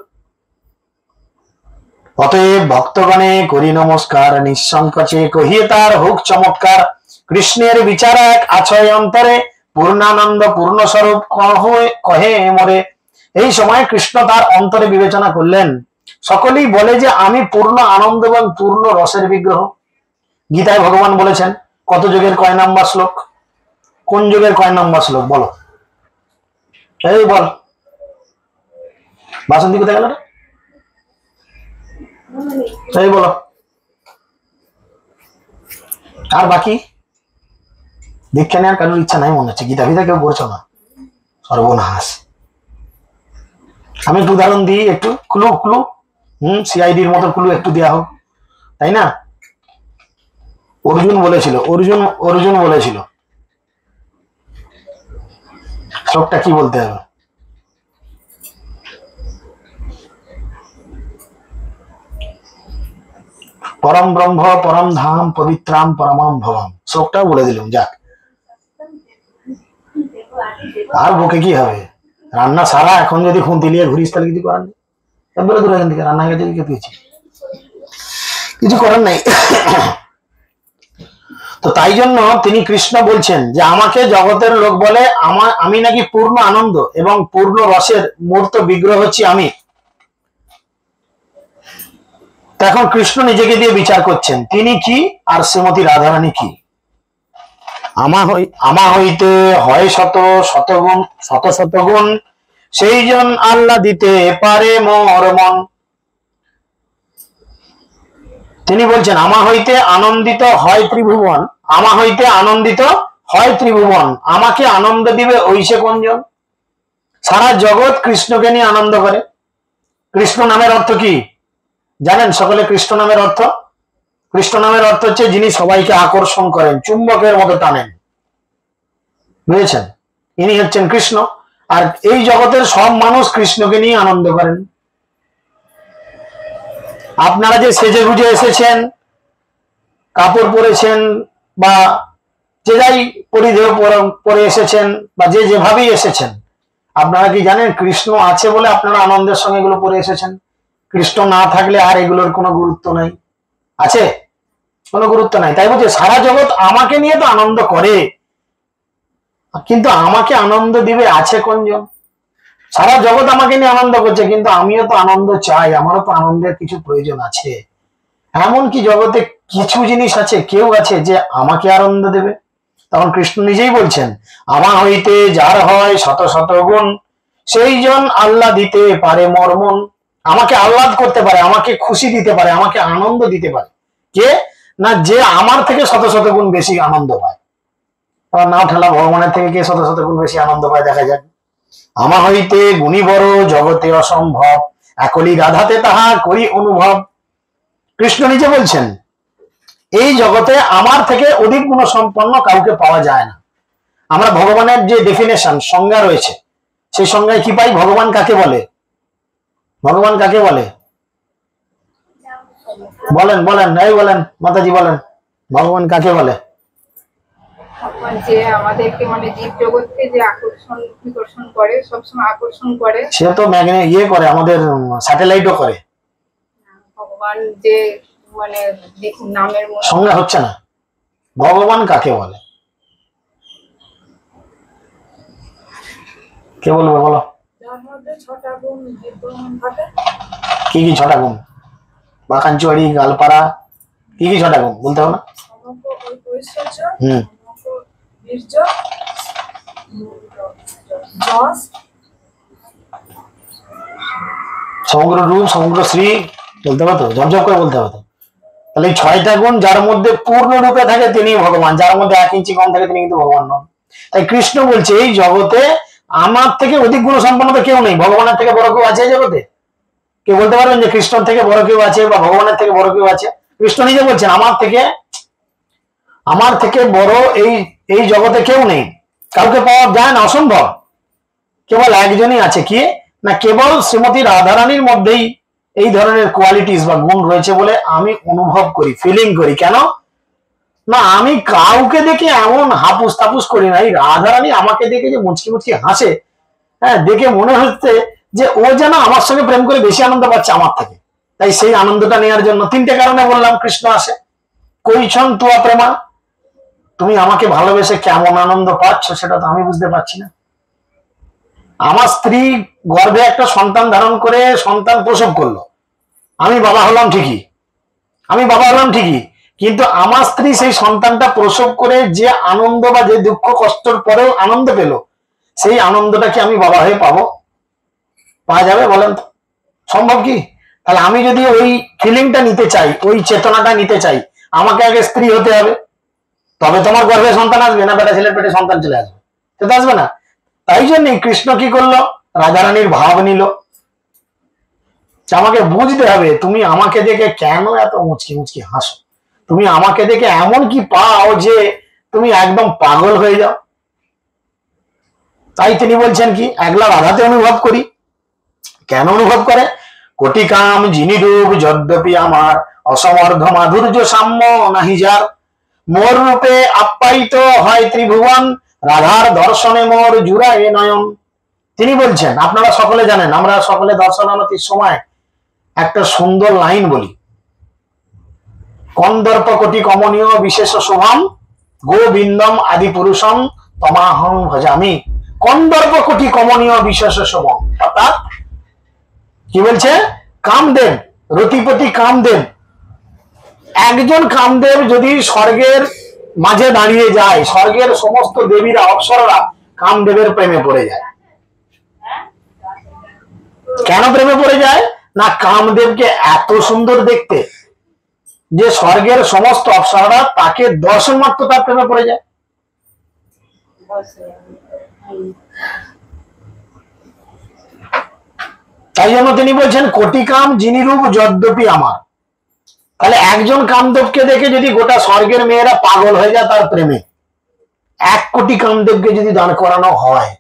A: অতএব ভক্তগণে করি নমস্কার, নিঃসংকোচে কহিয়ে তার হোক চমৎকার। কৃষ্ণের বিচার এক আছয় অন্তরে, পূর্ণানন্দ পূর্ণ স্বরূপ কহে মরে। এই সময় কৃষ্ণ তার অন্তরে বিবেচনা করলেন, সকলেই বলে যে আমি পূর্ণ আনন্দ এবং পূর্ণ রসের বিগ্রহ। গীতায় ভগবান বলেছেন, কত যুগের কয় নাম্বার শ্লোক? কোন যুগের কয় নাম্বার শ্লোক বলো? এই বল, বাসন্তী কোথায় গেল? এই বলো। আর বাকি দীক্ষা নেওয়ার কারোর ইচ্ছা নাই মনে হচ্ছে, গীতা ফিতা কেউ করছো না, সর্বনাশ। আমি একটু উদাহরণ দিই, একটু ক্লু ক্লু সিআইডির মতো ক্লু একটু দেওয়া হোক, তাই না? অর্জুন বলেছিল, অর্জুন বলেছিল, শ্লোকটা কি বলতে হবে? পরম ব্রহ্ম পরম ধাম পবিত্রাম পরমাম ভবাম, শ্লোকটাও বলে দিলাম। যাক, আর বকে কি হবে? রান্না সারা, এখন যদি খুন্তি নিয়ে ঘুরিস তাহলে কিছু করার নেই। বলে দূর এখান থেকে, রান্না গেছে কিছু করার নেই। তো তাই জন্য তিনি কৃষ্ণ বলছেন যে আমাকে জগতের লোক বলে আমি নাকি পূর্ণ আনন্দ এবং পূর্ণ রসের মূর্ত বিগ্রহ হচ্ছি আমি। এখন কৃষ্ণ নিজেকে দিয়ে বিচার করছেন তিনি কি আর শ্রীমতী রাধারানী কি। আমা হইতে হয় শত শতগুণ শত শতগুণ, সেই জন আল্লাহ দিতে পারে মোর মন। তিনি বলছেন আমা হইতে আনন্দিত হয় ত্রিভুবন, আমা হইতে আনন্দিত হয় ত্রিভুবন, আমাকে আনন্দ দিবে ওই সে কোনজন? সারা জগৎ কৃষ্ণকে নিয়ে আনন্দ করে। কৃষ্ণ নামের অর্থ কি জানেন সকলে? কৃষ্ণ নামের অর্থ, কৃষ্ণ নামের অর্থ হচ্ছে যিনি সবাইকে আকর্ষণ করেন, চুম্বকের মতো টানেন, বুঝেছেন? ইনি হচ্ছেন কৃষ্ণ। আর এই জগতের সব মানুষ কৃষ্ণকে নিয়ে আনন্দ করেন। আপনারা যে সেজে গুজে এসেছেন, কাপড় পরেছেন বা যে যাই পরিধেয় পরে এসেছেন বা যে যেভাবেই এসেছেন, আপনারা কি জানেন কৃষ্ণ আছে বলে আপনারা আনন্দের সঙ্গে এগুলো পরে এসেছেন? কৃষ্ণ না থাকলে আর এগুলোর কোনো গুরুত্ব নাই। আছে? কোনো গুরুত্ব নাই। তাই বলছে সারা জগৎ আমাকে নিয়ে তো আনন্দ করে, কিন্তু আমাকে আনন্দ দিবে আছে কোনজন? সারা জগৎ আমাকে নিয়ে আনন্দ করছে, কিন্তু আমিও তো আনন্দ চাই, আমারও তো আনন্দের কিছু প্রয়োজন আছে। এমন কি জগতে কিছু জিনিস আছে, কেউ আছে যে আমাকে আনন্দ দেবে? তখন কৃষ্ণ নিজেই বলছেন আমা হইতে যার হয় শত শত গুণ, সেই জন আল্লাহ দিতে পারে মোর মন। আমাকে আহ্লাদ করতে পারে, আমাকে খুশি দিতে পারে, আমাকে আনন্দ দিতে পারে কে? না যে আমার থেকে শত শত গুণ বেশি আনন্দ পায়। নাও ঠেলা, ভগবানের থেকে কে শত শত গুণ বেশি আনন্দ পায় দেখা যাক। আমা হইতে গুণী বড় জগতে অসম্ভব, একলি রাধাতে তাহা করি অনুভব। কৃষ্ণ নিজে বলছেন এই জগতে আমার থেকে অধিক গুণ সম্পন্ন কাউকে পাওয়া যায় না। আমরা ভগবানের যে ডেফিনেশন, সংজ্ঞা রয়েছে, সেই সংজ্ঞায় কি পাই? ভগবান কাকে বলে? ভগবান কাকে বলে? বলেন বলেন, এই বলেন মাতাজি বলেন, ভগবান কাকে বলে?
C: যে আমাদেরকে মানে জীব জগৎকে যে আকর্ষণ করে, সবসময় আকর্ষণ করে,
A: সে তো ম্যাগনেট ইয়ে করে, আমাদের স্যাটেলাইটও করে।
C: ভগবান যে মানে নামের
A: সংজ্ঞা হচ্ছে না। ভগবান কাকে বলে? কে বলবে বলো?
C: যার মধ্যে 6টা গুণ বিদ্যমান থাকে।
A: কি কি 6টা গুণ? বাকানচুয়ারি, গালপাড়া, কি কি 6টা গুণ বলতে হবে না?
C: ঐশ্বর্য, বীর্য, যশ,
A: সমগ্র রূপ, সমগ্র শ্রী বলতে হবে তো, ঝপঝপ করে বলতে হবে তো। তাহলে এই 6টা গুণ যার মধ্যে পূর্ণ রূপে থাকে তিনি ভগবান, যার মধ্যে 1 ইঞ্চি কম থাকে তিনি কিন্তু ভগবান নন। তাই কৃষ্ণ বলছে এই জগতে আমার থেকে অধিক গুণ সম্পন্ন তো কেউ নেই। ভগবানের থেকে বড় কেউ আছে এই জগতে? কেউ বলতে পারবেন যে কৃষ্ণর থেকে বড় কেউ আছে বা ভগবানের থেকে বড় কেউ আছে? কৃষ্ণ নিজে বলছেন আমার থেকে বড় এই জগতে কেউ নেই, কাউকে পাওয়া যায় না, অসম্ভব। কেবল একজনই আছে, কি না কেবল শ্রীমতী রাধারানীর মধ্যেই এই ধরনের কোয়ালিটিস বা গুণ রয়েছে বলে আমি অনুভব করি, ফিলিং করি। কেন না আমি কাউকে দেখে এমন হাপুস তাপুস করি না। এই রাধারানী আমাকে দেখে যে মুচকি মুচকি হাসে, হ্যাঁ, দেখে মনে হচ্ছে যে ও যেন আমার সঙ্গে প্রেম করে বেশি আনন্দ পাচ্ছে আমার থেকে। তাই সেই আনন্দটা নেওয়ার জন্য 3টে কারণে বললাম কৃষ্ণ আসে। কইছন তুয়া প্রেমা, তুমি আমাকে ভালোবেসে কেমন আনন্দ পাচ্ছ সেটা তো আমি বুঝতে পারছি না। আমার স্ত্রী গর্ভে একটা সন্তান ধারণ করে সন্তান প্রসব করলো, আমি বাবা হলাম ঠিকই, কিন্তু আমার স্ত্রী সেই সন্তানটা প্রসব করে যে আনন্দ বা যে দুঃখ কষ্টর পরেও আনন্দ পেল, সেই আনন্দটা কি আমি বাবা হয়ে পাওয়া যাবে বলেন তো? সম্ভব কি? তাহলে আমি যদি ওই ফিলিংটা নিতে চাই, ওই চেতনাটা নিতে চাই, আমাকে আগে স্ত্রী হতে হবে। তবে তোমার গর্ভে সন্তান আসবে, না বেটা ছেলের পেটে সন্তান চলে আসবে? সে তো আসবে না। তাই জন্য কৃষ্ণ কি করলো, রাধারানীর ভাব নিল। আমাকে বুঝতে হবে তুমি আমাকে দেখে কেন এত মুচকি মুচকি হাসো, তুমি আমাকে দেখে এমন কি পাও যে তুমি একদম পাগল হয়ে যাও। তাই তিনি বলছেন কি, একলা রাধাতে অনুভব করি। কেন অনুভব করে? কোটি কাম যিনি রূপ যদ্যপি আমার, অসমর্ধ মাধুর্য সাম্য নাহি যার। মোর রূপে আপ্যায়িত হয় ত্রিভুবন, রাধার দর্শনে মোর জুড়ায় নয়ন। তিনি বলছেন, আপনারা সকলে জানেন, আমরা সকলে দর্শনানতির সময় একটা সুন্দর লাইন বলি, কন্দর্প কোটি কমনীয় বিশেষ শুভম, গোবিন্দম আদি পুরুষম তমাহং ভজামি। কন্দর্প কোটি কমনীয় বিশেষ শুভম, অর্থাৎ কি বলছে, কামদেব, রতিপতি কামদেব, একজন কামদেব যদি স্বর্গের মাঝে দাঁড়িয়ে যায়, স্বর্গের সমস্ত দেবীরা অপ্সররা কামদেবের প্রেমে পড়ে যায়। কেন প্রেমে পড়ে যায়? না কামদেবকে এত সুন্দর দেখতে যে স্বর্গের সমস্ত অপ্সররা তাকে দর্শন মাত্র তার প্রেমে পড়ে যায়। তাই জন্য তিনি বলছেন কোটি কাম যিনি রূপ যদ্যপি আমার। তাহলে একজন কামদেবকে দেখে যদি গোটা স্বর্গের মেয়েরা পাগল হয়ে যায় তার প্রেমে, 1 কোটি কামদেবকে যদি দান করানো হয়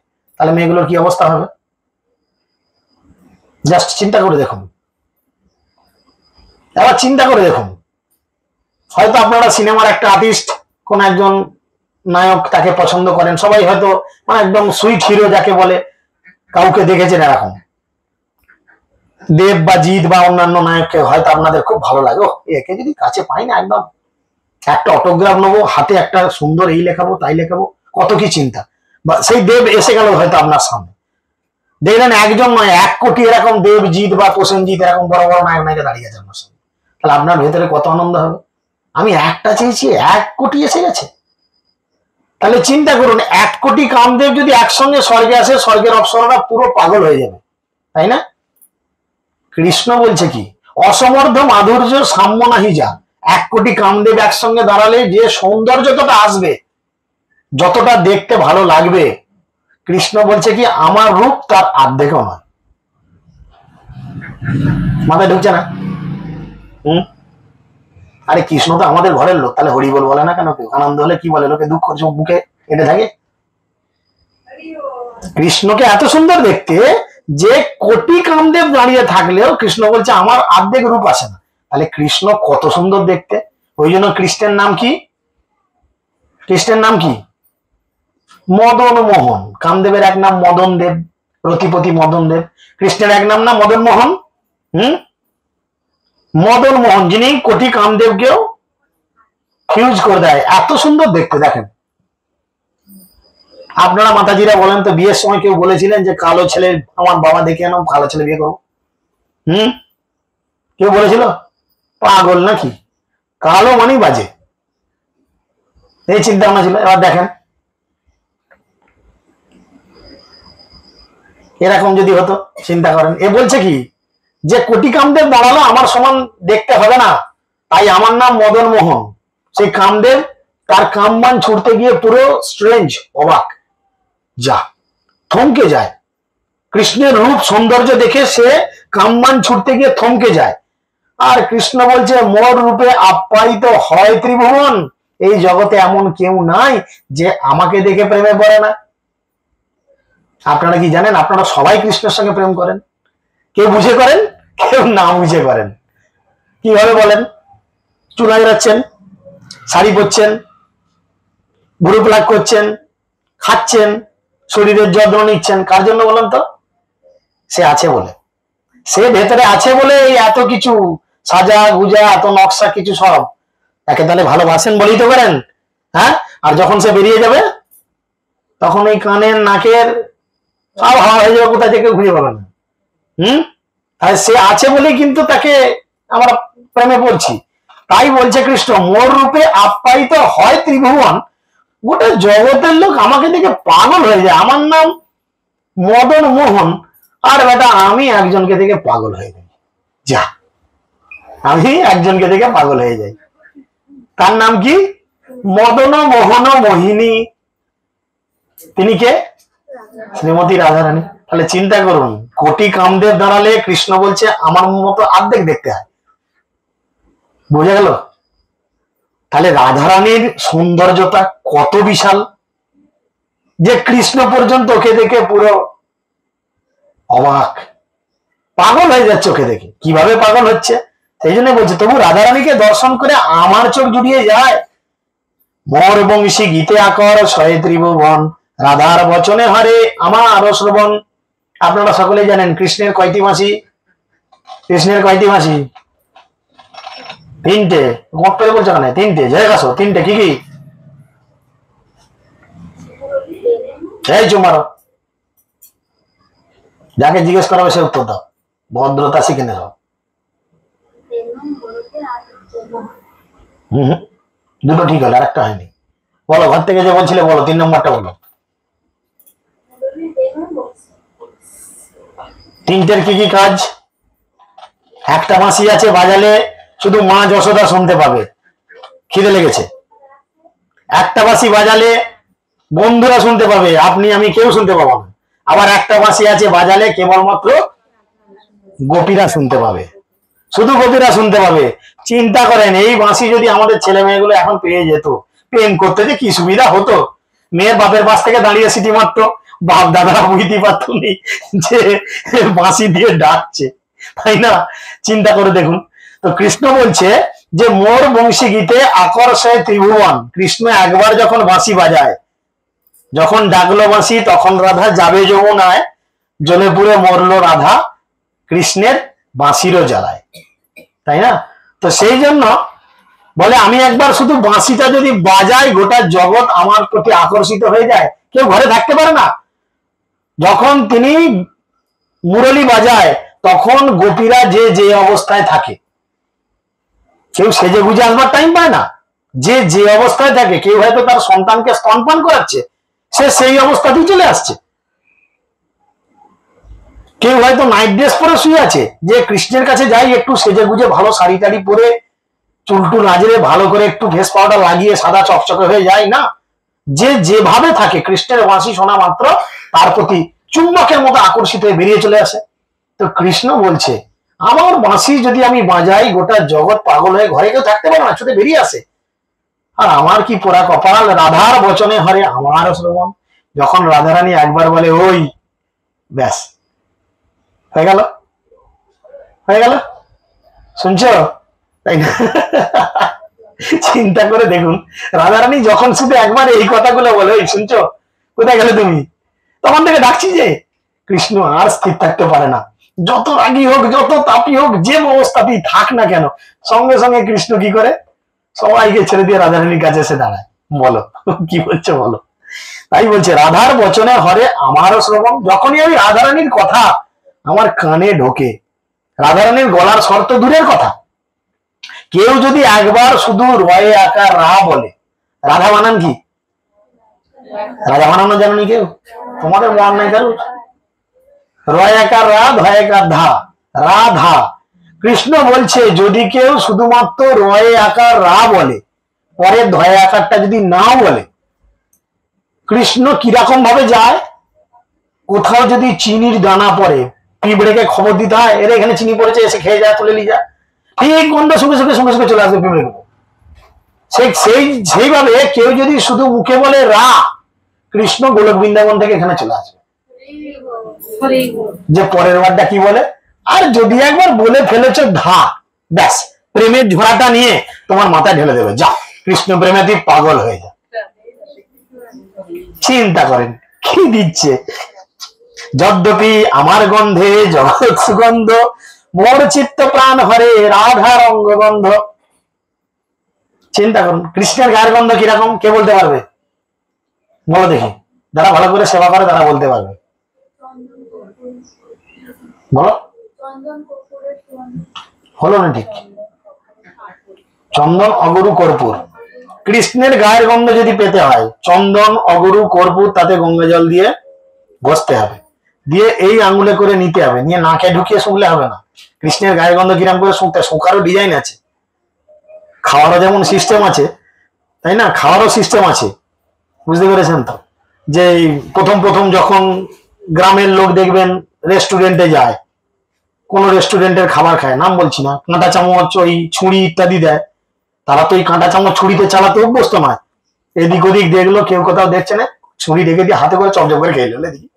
A: তাহলে মেয়েগুলোর কি অবস্থা হবে? জাস্ট চিন্তা করে দেখুন, এবার চিন্তা করে দেখুন। হয়তো আপনারা সিনেমার একটা আর্টিস্ট, কোন একজন নায়ক, তাকে পছন্দ করেন, সবাই হয়তো মানে একদম সুইট হিরো যাকে বলে, কাউকে দেখেছেন এরকম, দেব বা জিৎ বা অন্যান্য নায়ককে হয়তো আপনাদের খুব ভালো লাগে, ও একে যদি কাছে পাই না, একদম একটা অটোগ্রাফ নেবো, হাতে একটা সুন্দর এই লেখাবো তাই লেখাবো, কত কি চিন্তা। বা সেই দেব এসে গেল হয়তো আপনার সামনে, দেখলেন একজন নয় 1 কোটি এরকম দেব, জিৎ বা প্রসেনজিৎ এরকম বড় বড় নায়ক নায়িকা দাঁড়িয়ে আছে আপনার সামনে, তাহলে আপনার ভেতরে কত আনন্দ হবে। আমি একটা চেয়েছি, 1 কোটি এসে গেছে। তাহলে চিন্তা করুন, 1 কোটি কামদেব যদি একসঙ্গে স্বর্গে আসে, স্বর্গের অপ্সররা পুরো পাগল হয়ে যাবে, তাই না? কৃষ্ণ বলছে কি, অসমর্ধ মাধুর্য সাম্য নাহি যা। 1 কোটি কামদেব একসঙ্গে দাঁড়ালে যে সৌন্দর্যটা আসবে, যতটা দেখতে ভালো লাগবে, কৃষ্ণ বলছে কি আমার রূপ তার অর্ধেকও নয়। মাথায় ঢুকছে না? আরে কৃষ্ণ তো আমাদের ঘরের লোক, তাহলে হরি বল বলে না কেন? কেউ আনন্দ হলে কি বলে? লোকে দুঃখ বুকে এটে থাকে। কৃষ্ণকে এত সুন্দর দেখতে যে কোটি কামদেব দাঁড়িয়ে থাকলেও কৃষ্ণ বলছে আমার অর্ধেক রূপ আসে না। তাহলে কৃষ্ণ কত সুন্দর দেখতে। ওই জন্য কৃষ্ণের নাম কি? কৃষ্ণের নাম কি? মদন মোহন। কামদেবের এক নাম মদন দেব, রতিপতি মদন দেব। কৃষ্ণের এক নাম না মদন মোহন? মদন মোহন, যিনি কোটি কামদেবকেও ফিউজ করে দেয়, এত সুন্দর দেখতে। দেখেন, আপনারা মাতাজিরা বলেন তো, বিয়ের সময় কেউ বলেছিলেন যে কালো ছেলে আমার বাবা দেখে আনো, কালো ছেলে বিয়ে করবো? কেউ বলেছিল? পাগল নাকি? কালো মানেই বাজে, এই চিন্তা ভাবনা ছিল। এবার দেখেন এরকম যদি হতো, চিন্তা করেন। এ বলছে কি যে কোটি কামদেব দাঁড়ালো, আমার সমান দেখতে হবে না, তাই আমার নাম মদন মোহন। সেই কামদেব তার কামবান ছুটতে গিয়ে পুরো স্ট্রেঞ্জ, অবাক, যা থমকে যায়। কৃষ্ণের রূপ সৌন্দর্য দেখে সে কামবান ছুটতে গিয়ে থমকে যায়। আর কৃষ্ণ বলছে মোর রূপে আপ্যায়িত হয় ত্রিভুবন। এই জগতে এমন কেউ নাই যে আমাকে দেখে প্রেমে পড়ে না। আপনারা কি জানেন, আপনারা সবাই কৃষ্ণের সঙ্গে প্রেম করেন, কেউ বুঝে করেন, কেউ না বুঝে করেন। কিভাবে বলেন? চুল আঁচড়াচ্ছেন, শাড়ি পরছেন, ভুরু প্লাক করছেন, খাচ্ছেন, শরীরের যত্ন নিচ্ছেন, কার জন্য বলেন তো? সে আছে বলে, সে ভেতরে আছে বলে এই এত কিছু সাজা গুজা, এত নকশা কিছু সব। তাকে তাহলে ভালোবাসেন বলেই তো করেন, হ্যাঁ? আর যখন সে বেরিয়ে যাবে তখন এই কানের নাকের সব হাওয়া হয়ে যাবে, কোথায় থেকে ঘুরে পাবেন। তাই সে আছে বলেই কিন্তু তাকে আমরা প্রেমে পড়ছি। তাই বলছে কৃষ্ণ মোর রূপে আপ্যায়িত হয় ত্রিভুবন। গোটা জগতের লোক আমাকে দেখে পাগল হয়ে যায়। আমার নাম মদন মোহন, আর বেটা আমি একজনকে দেখে পাগল হয়ে যাই। যা, আমি একজনকে দেখে পাগল হয়ে যাই। তার নাম কি? মদন মোহন মোহিনী, তিনি কে? শ্রীমতী রাধারানী। তাহলে চিন্তা করুন, কোটি কামদেব দাঁড়ালে কৃষ্ণ বলছে আমার মতো অর্ধেক দেখতে হয়। বোঝা গেল? তাহলে রাধারানীর সৌন্দর্যটা কত বিশাল, যে কৃষ্ণ পর্যন্ত ওকে দেখে পুরো অবাক, পাগল হয়ে যাচ্ছে ওকে দেখে। কিভাবে পাগল হচ্ছে সেই জন্য বলছে, তবু রাধারানীকে দর্শন করে আমার চোখ জুড়িয়ে যায়। মোর বংশী গীতে আকর শয়ে ত্রিভুবন, রাধার বচনে হরে আমার শ্রবণ। আপনারা সকলেই জানেন কৃষ্ণের কয়টি মাসি? কৃষ্ণের কয়টি মাসি? তিনটে। মত করে বলছো কেন? তিনটে। জয় গাছো তিনটে। কি কি? এই চুমারো, যাকে জিজ্ঞেস করা হবে সে উত্তর দাও, ভদ্রতা শিখে নেব। দুটো ঠিক হলো, আর একটা হয়নি। বলো, ঘর থেকে যে বলছিলে বলো, 3 নম্বরটা বলো। তিনটের কি কি কাজ? একটা বাঁশি আছে, বাজালে শুধু মা যশোদা শুনতে পাবে, খিদে লেগেছে। একটা বাঁশি বাজালে বন্ধুরা শুনতে পাবে, আপনি আমি কেউ শুনতে পাবো না। আবার একটা বাঁশি আছে, বাজালে কেবলমাত্র গোপীরা শুনতে পাবে, শুধু গোপীরা শুনতে পাবে। চিন্তা করেন, এই বাঁশি যদি আমাদের ছেলে মেয়েগুলো এখন পেয়ে যেত, প্রেম করতে যে কি সুবিধা হতো। মেয়ের বাপের পাশ থেকে দাঁড়িয়ে সিটি মারতো, বাপ দাদারা বুঝতে পারতো নি যে বাঁশি দিয়ে ডাকছে, তাই না? চিন্তা করে দেখুন। তো কৃষ্ণ বলছে যে মোর বংশী গীতে আকর্ষয় ত্রিভুবন। কৃষ্ণ একবার যখন বাঁশি বাজায়, যখন ডাকলো বাঁশি, তখন রাধা যাবে যমুনায়, জলে পুড়ে মরলো রাধা কৃষ্ণের বাঁশিরও জ্বালায়, তাই না? তো সেই জন্য বলে, আমি একবার শুধু বাঁশিটা যদি বাজাই, গোটা জগৎ আমার প্রতি আকর্ষিত হয়ে যায়। কেউ ঘরে থাকতে পারে না। যখন তিনি মুরলি বাজায়, তখন গোপীরা যে যে অবস্থায় থাকে, কেউ সেজে গুজে আসবার টাইম পায় না। যে যে অবস্থায় থাকে, কেউ হয়তো তার সন্তানকে স্তনপান করাচ্ছে, সে সেই অবস্থাতেই চলে আসছে। কেউ হয়তো নাইট ড্রেস পরে শুয়ে আছে, যে কৃষ্ণের কাছে যাই একটু সেজে গুজে ভালো শাড়ি টাড়ি পরে, চুলটু নাজরে ভালো করে একটু ফেস পাউডার লাগিয়ে সাদা চকচকে হয়ে যায় না। যে যেভাবে থাকে, কৃষ্ণের বাঁশি শোনা মাত্র তার প্রতি চুম্বকের মতো আকর্ষিত হয়ে বেরিয়ে চলে আসে। তো কৃষ্ণ বলছে, আমার বাঁশি যদি আমি বাজাই, গোটা জগৎ পাগল হয়ে ঘরে কেউ থাকতে পারে না, ছুটে বেরিয়ে আসে। আর আমার কি পোড়া কপাল, রাধার বচনে হরে আমার শ্রবণ। যখন রাধারানী একবার বলে ওই, ব্যাস হয়ে গেল, হয়ে গেল। শুনছো, তাই না? চিন্তা করে দেখুন, রাধারানী যখন শুধু একবার এই কথাগুলো বলে, ওই শুনছো, কোথায় গেলে তুমি, তখন থেকে ডাকছি যে কৃষ্ণ আর স্থির থাকতে পারে না। যত রাগী হোক, যত তাপি হোক, যে অবস্থাতেই থাক না কেন, সঙ্গে সঙ্গে কৃষ্ণ কি করে, সবাইকে ছেড়ে দিয়ে রাধারানীর কাছে এসে দাঁড়ায়। বলো কি বলছে বলো। তাই বলছে, রাধার বচনে হরে আমারও শ্রবণ। যখনই আমি রাধারানীর কথা আমার কানে ঢোকে, রাধারানীর গলার স্বর তো দূরের কথা, কেউ যদি একবার শুধু রয়ে আকার রা বলে, রাধা বানান কি? রাধা বানানো জানোনি কেউ? তোমাদের মন নাই কারো? রয় আকার রা, ধয় আকার ধা, রাধা। কৃষ্ণ বলছে, যদি কেউ শুধুমাত্র রয়ে আকার রা বলে, পরে ধয় আকারটা যদি নাও বলে, কৃষ্ণ কিরকম ভাবে যায়। কোথাও যদি চিনির দানা পড়ে, পিঁপড়েকে খবর দিতে হয়, এর এখানে চিনি পড়েছে, এসে খেয়ে যায়, তুলে নিয়ে যায়। ঠিক গন্ধ সঙ্গে সঙ্গে সঙ্গে সঙ্গে চলে আসবে পিঁপড়ে। সেইভাবে কেউ যদি শুধু মুখে বলে রা, কৃষ্ণ গোলক বৃন্দাবন থেকে এখানে চলে আসবে, যে পরের বারটা কি বলে। আর যদি একবার বলে ফেলেছ ধা, ব্যাস প্রেমের ঝোড়াটা নিয়ে তোমার মাথায় ঢেলে দেবে, যা কৃষ্ণ প্রেমে তুই পাগল হয়ে যা। চিন্তা করেন কি দিচ্ছে। যদ্যপি আমার গন্ধে জগৎ সুগন্ধ, মোর চিত্ত প্রাণ হরে রাধার অঙ্গগন্ধ। চিন্তা করুন, কৃষ্ণের গায়ের গন্ধ কিরকম, কে বলতে পারবে? বলো দেখি, যারা ভালো করে সেবা করে তারা বলতে পারবে। বলো, হলো না ঠিক? চন্দন অগরু কর্পূর। কৃষ্ণের গায়ের গন্ধ যদি পেতে হয়, চন্দন অগরু কর্পূর, তাতে গঙ্গা জল দিয়ে ঘষতে হবে, দিয়ে এই আঙুলে করে নিতে হবে, নিয়ে নাকে ঢুকিয়ে শুকলে হবে না। কৃষ্ণের গায়ের গন্ধ কিরম করে শুকতে, শুকারও ডিজাইন আছে, খাওয়ারও যেমন সিস্টেম আছে, তাই না? খাওয়ারও সিস্টেম আছে, বুঝতে পেরেছেন তো? যে প্রথম প্রথম যখন গ্রামের লোক দেখবেন রেস্টুরেন্টে যায়, কোন রেস্টুরেন্টের খাবার খায়, নাম বলছি না, কাঁটা চামচ ওই ছুরি ইত্যাদি দেয়, তারা তো এই কাঁটা চামচ ছুরিতে চালাতে অভ্যস্ত নয়। এদিক ওদিক দেখলো, কেউ কোথাও দেখছে না, ছুরি রেখে দিয়ে হাতে করে চপচপ করে খেয়ে নিল এদিকে,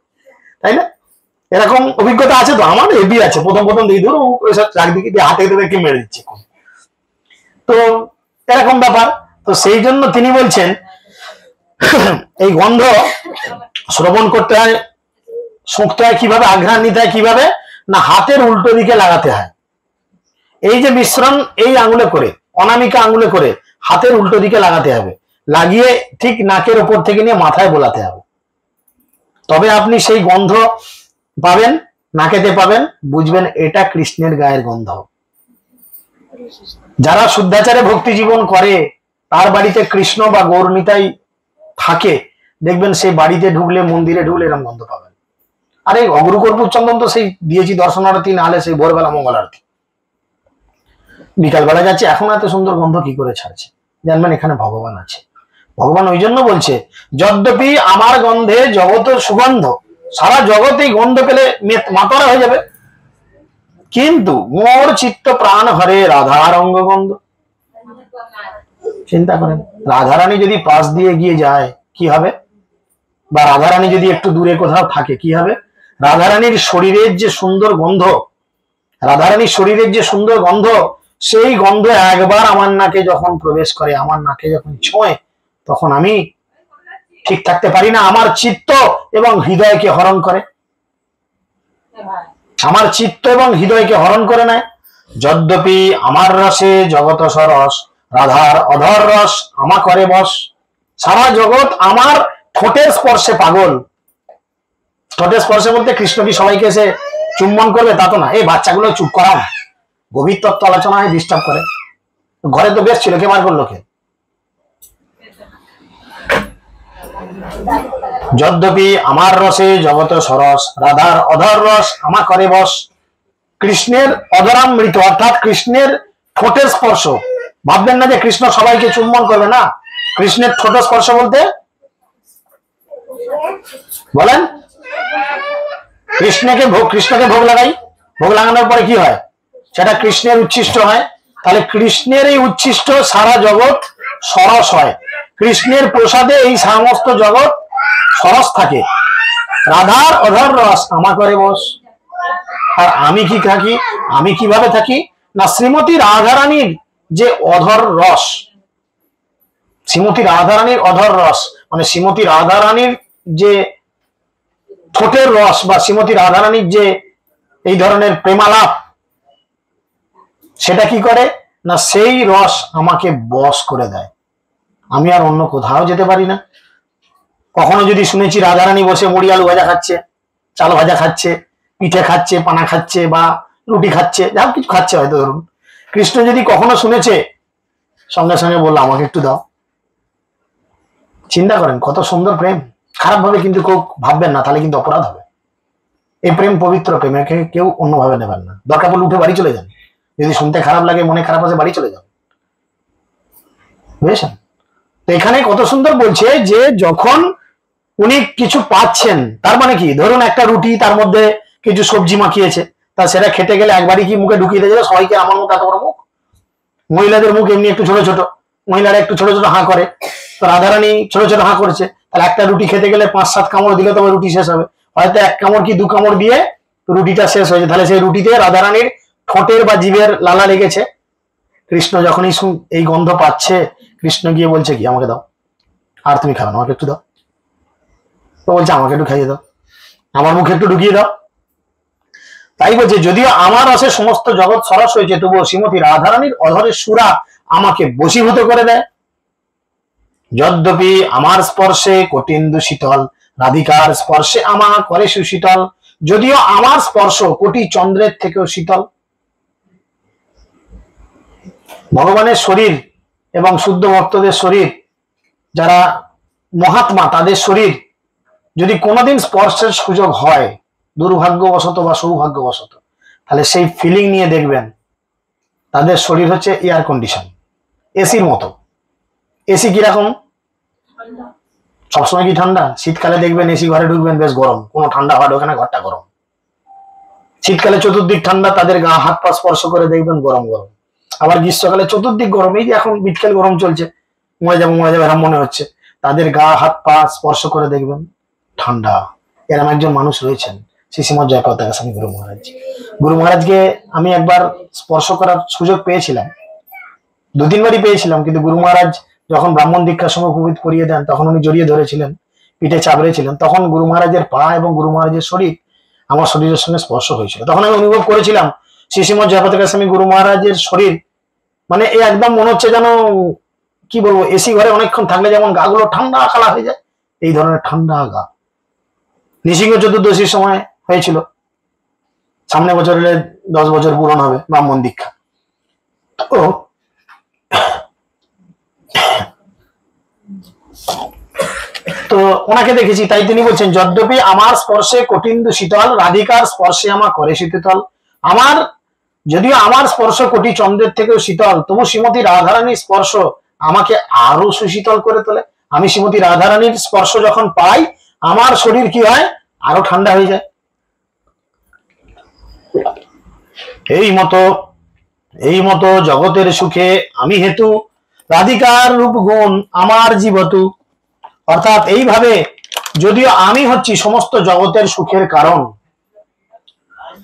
A: তাই না? এরকম অভিজ্ঞতা আছে তো, আমার হেভি আছে। প্রথম প্রথম দেখি ধরো ওইসব চাকদিকে দিয়ে হাতে ধরে কি মেরে দিচ্ছে, তো এরকম ব্যাপার। তো সেই জন্য তিনি বলছেন এই গন্ধ শ্রবণ করতে হয়, শুঁকতে হয় কিভাবে, আঘ্রাণ নিতে হয় কিভাবে, না হাতের উল্টো দিকে লাগাতে হয়। এই যে মিশ্রণ এই আঙুলে করে, অনামিকা আঙুলে করে হাতের উল্টো দিকে লাগাতে হবে, লাগিয়ে ঠিক নাকের ওপর থেকে নিয়ে মাথায় বোলাতে হবে, তবে আপনি সেই গন্ধ পাবেন, নাকেতে পাবেন, বুঝবেন এটা কৃষ্ণের গায়ের গন্ধ। যারা শুদ্ধাচারে ভক্তি জীবন করে, তার বাড়িতে কৃষ্ণ বা গৌরনিতাই থাকে, দেখবেন সেই বাড়িতে ঢুকলে, মন্দিরে ঢুকলে এরকম গন্ধ পাবেন। আরে অগুরু কর্পূর চন্দন তো সেই দিয়েছি দর্শন আরতি, নাহলে সেই ভোরবেলা মঙ্গল আরতি, বিকালবেলা যাচ্ছে, এখন এত সুন্দর গন্ধ কি করে ছাড়ছে, জানবেন এখানে ভগবান আছে। ভগবান ওই জন্য বলছে, যদ্যপি আমার গন্ধে জগত সুগন্ধ, সারা জগৎ এই গন্ধ পেলে মাতারা হয়ে যাবে, কিন্তু মোর চিত্ত প্রাণ হরে রাধার অঙ্গ গন্ধ। চিন্তা করেন, রাধারানী যদি পাশ দিয়ে গিয়ে যায় কি হবে, বা রাধারানী যদি একটু দূরে কোথাও থাকে কি হবে? রাধারানীর শরীরের যে সুন্দর গন্ধ, রাধারানীর শরীরের যে সুন্দর গন্ধ, সেই গন্ধ একবার আমার নাকে যখন প্রবেশ করে, আমার নাকে যখন ছোঁয়, তখন আমি ঠিক থাকতে পারি না, আমার চিত্ত এবং হৃদয়কে হরণ করে, আমার চিত্ত এবং হৃদয়কে হরণ করে নেয়। যদ্যপি আমার রসে জগত সরস, রাধার অধর রস আমা করে বস। সারা জগৎ আমার ঠোঁটের স্পর্শে পাগল। ঠোঁটের স্পর্শে বলতে কৃষ্ণ কি সবাইকে এসে চুম্বন করবে তা তো না, এই বাচ্চাগুলো চুপ করাও, গভীর তত্ত্ব আলোচনা হয়, ডিস্টার্ব করে। ঘরে তো বেশ ছিল, কে বার করলো কে? যদ্যপি আমার রসে জগত সরস, রাধার অধর রস আমা করে বস। কৃষ্ণের অধরামৃত অর্থাৎ কৃষ্ণের ঠোঁটের স্পর্শ, ভাববেন না যে কৃষ্ণ সবাইকে চুম্বন করবে, না, কৃষ্ণের ঠোঁটের স্পর্শ বলতে বলেন, কৃষ্ণকে ভোগ লাগাই, ভোগ লাগানোর পরে কি হয়, সেটা কৃষ্ণের উচ্ছিষ্ট হয়। তাহলে কৃষ্ণের এই উচ্ছিষ্ট সারা জগৎ সরস হয়, কৃষ্ণের প্রসাদে এই সমস্ত জগৎ সরস থাকে। রাধার অধর রস আমা করে বস। আর আমি কি থাকি, আমি কিভাবে থাকি, না শ্রীমতী রাধারানীর যে অধর রস, শ্রীমতী রাধারানীর অধর রস মানে শ্রীমতী রাধারানীর যে ঠোঁটের রস, বা শ্রীমতী রাধারানীর যে এই ধরনের প্রেমালাপ, সেটা কি করে, না সেই রস আমাকে বশ করে দেয়, আমি আর অন্য কোথাও যেতে পারি না। কখনো যদি শুনেছি রাধারানী বসে মুড়ি আলু ভাজা খাচ্ছে, চাল ভাজা খাচ্ছে, পিঠে খাচ্ছে, পানা খাচ্ছে, বা রুটি খাচ্ছে, যা কিছু খাচ্ছে হয়তো ধরুন, কৃষ্ণ যদি কখনো শুনেছে, সঙ্গে সঙ্গে বললো আমাকে একটু দাও। চিন্তা করেন কত সুন্দর প্রেম। খারাপ ভাবে কিন্তু কেউ ভাববেন না, তাহলে কিন্তু অপরাধ হবে। এই প্রেম পবিত্র প্রেম, একে কেউ অন্যভাবে নেবেন না। দরকার পড়লে উঠে বাড়ি চলে যান, যদি শুনতে খারাপ লাগে, মনে খারাপ আছে, বাড়ি চলে যান, বুঝেছেন? তো এখানে কত সুন্দর বলছে যে যখন উনি কিছু পাচ্ছেন, তার মানে কি, ধরুন একটা রুটি, তার মধ্যে কিছু সবজি মাখিয়েছে, তা সেটা খেতে গেলে একবারই কি মুখে ঢুকিয়ে দিয়ে যাবে? সবাইকে আমার মুখ এত বড় মুখ, মহিলাদের মুখ এমনি একটু ছোট ছোট, মহিলারা একটু ছোট ছোট হাঁ করে, তো রাধারানী ছোট ছোট হাঁ করেছে, তাহলে একটা রুটি খেতে গেলে 5-7 কামড় দিলে তবে রুটি শেষ হবে, হয়তো 1 কামড় কি 2 কামড় দিয়ে রুটিটা শেষ হয়েছে। তাহলে সেই রুটিতে রাধারানীর ঠোঁটের বা জিভের লালা লেগেছে। কৃষ্ণ যখনই এই গন্ধ পাচ্ছে, কৃষ্ণ গিয়ে বলছে কি, আমাকে দাও, আর তুমি খাবে না, আমাকে একটু দাও। তো বলছে আমাকে একটু খাইয়ে দাও, আমার মুখে একটু ঢুকিয়ে দাও। তাই বলছে যদিও আমার রসে সমস্ত জগৎ সরস হয়েছে, তবুও শ্রীমতী রাধারানীর অধরের সুরা আমাকে বশীভূত করে দেয়। যদ্যপি আমার স্পর্শে কোটিন্দু শীতল, রাধিকার স্পর্শে আমা করে সুশীতল। যদিও আমার স্পর্শ কোটি চন্দ্রের থেকেও শীতল। ভগবানের শরীর এবং শুদ্ধ ভক্তদের শরীর, যারা মহাত্মা, তাদের শরীর যদি কোনোদিন স্পর্শের সুযোগ হয়, দুর্ভাগ্যবশত বা সৌভাগ্যবশত, তাহলে সেই ফিলিং নিয়ে দেখবেন তাদের শরীর হচ্ছে এয়ার কন্ডিশন, এসির মতো, এসি কিরকম? সবসময় কি ঠান্ডা? শীতকালে দেখবেন এসি ঘরে ঢুকবেন বেশ গরম, কোনো ঠান্ডা হয় ওখানে, ঘরটা গরম। শীতকালে চতুর্দিক ঠান্ডা, তাদের গা হাত পা স্পর্শ করে দেখবেন গরম গরম। আবার গ্রীষ্মকালে চতুর্দিক গরম, এই যে এখন বিটকেল গরম চলছে, মরে যাবো এরকম মনে হচ্ছে, তাদের গা হাত পা স্পর্শ করে দেখবেন ঠান্ডা। এরকম একজন মানুষ রয়েছেন শ্রীশ্রীমৎ জয়পাতাকা স্বামী গুরু মহারাজ। গুরু মহারাজকে আমি একবার স্পর্শ করার সুযোগ পেয়েছিলাম, 2-3 বারই পেয়েছিলাম, কিন্তু গুরু মহারাজ যখন ব্রাহ্মণ দীক্ষার সময় উপবিত করিয়ে দেন তখন উনি জড়িয়ে ধরেছিলেন, পিঠে চাপড়েছিলেন, তখন গুরু মহারাজের পা এবং গুরু মহারাজের শরীর আমার শরীরের সঙ্গে স্পর্শ হয়েছিল। তখন আমি অনুভব করেছিলাম শ্রীশ্রীমৎ জয়পাতাকা স্বামী গুরু মহারাজের শরীর মানে এই একদম মনে হচ্ছে যেন কি বলবো, এসি ঘরে অনেকক্ষণ থাকলে যেমন গা গুলো ঠান্ডা কালা হয়ে যায়, এই ধরনের ঠান্ডা গা। নৃসিংহ চতুর্দশীর সময় হয়েছিল, সামনে বছর হলে 10 বছর পূরণ হবে ব্রাহ্মণ দীক্ষা। তো ওনাকে দেখেছি, তাই তিনি বলছেন, যদ্যপি আমার স্পর্শে কটিন্দু শীতল, রাধিকার স্পর্শে আমার করে শীতল। আমার যদিও আমার স্পর্শ কোটি চন্দ্রের থেকেও শীতল, তবু শ্রীমতী রাধারানীর স্পর্শ আমাকে আরো সুশীতল করে তোলে। আমি শ্রীমতী রাধারানীর স্পর্শ যখন পাই আমার শরীর কি হয়, আরো ঠান্ডা হয়ে যায়। এই মতো জগতের সুখে আমি হেতু, রাধিকার রূপ গুণ আমার জীবতু। অর্থাৎ এইভাবে যদিও আমি হচ্ছি সমস্ত জগতের সুখের কারণ,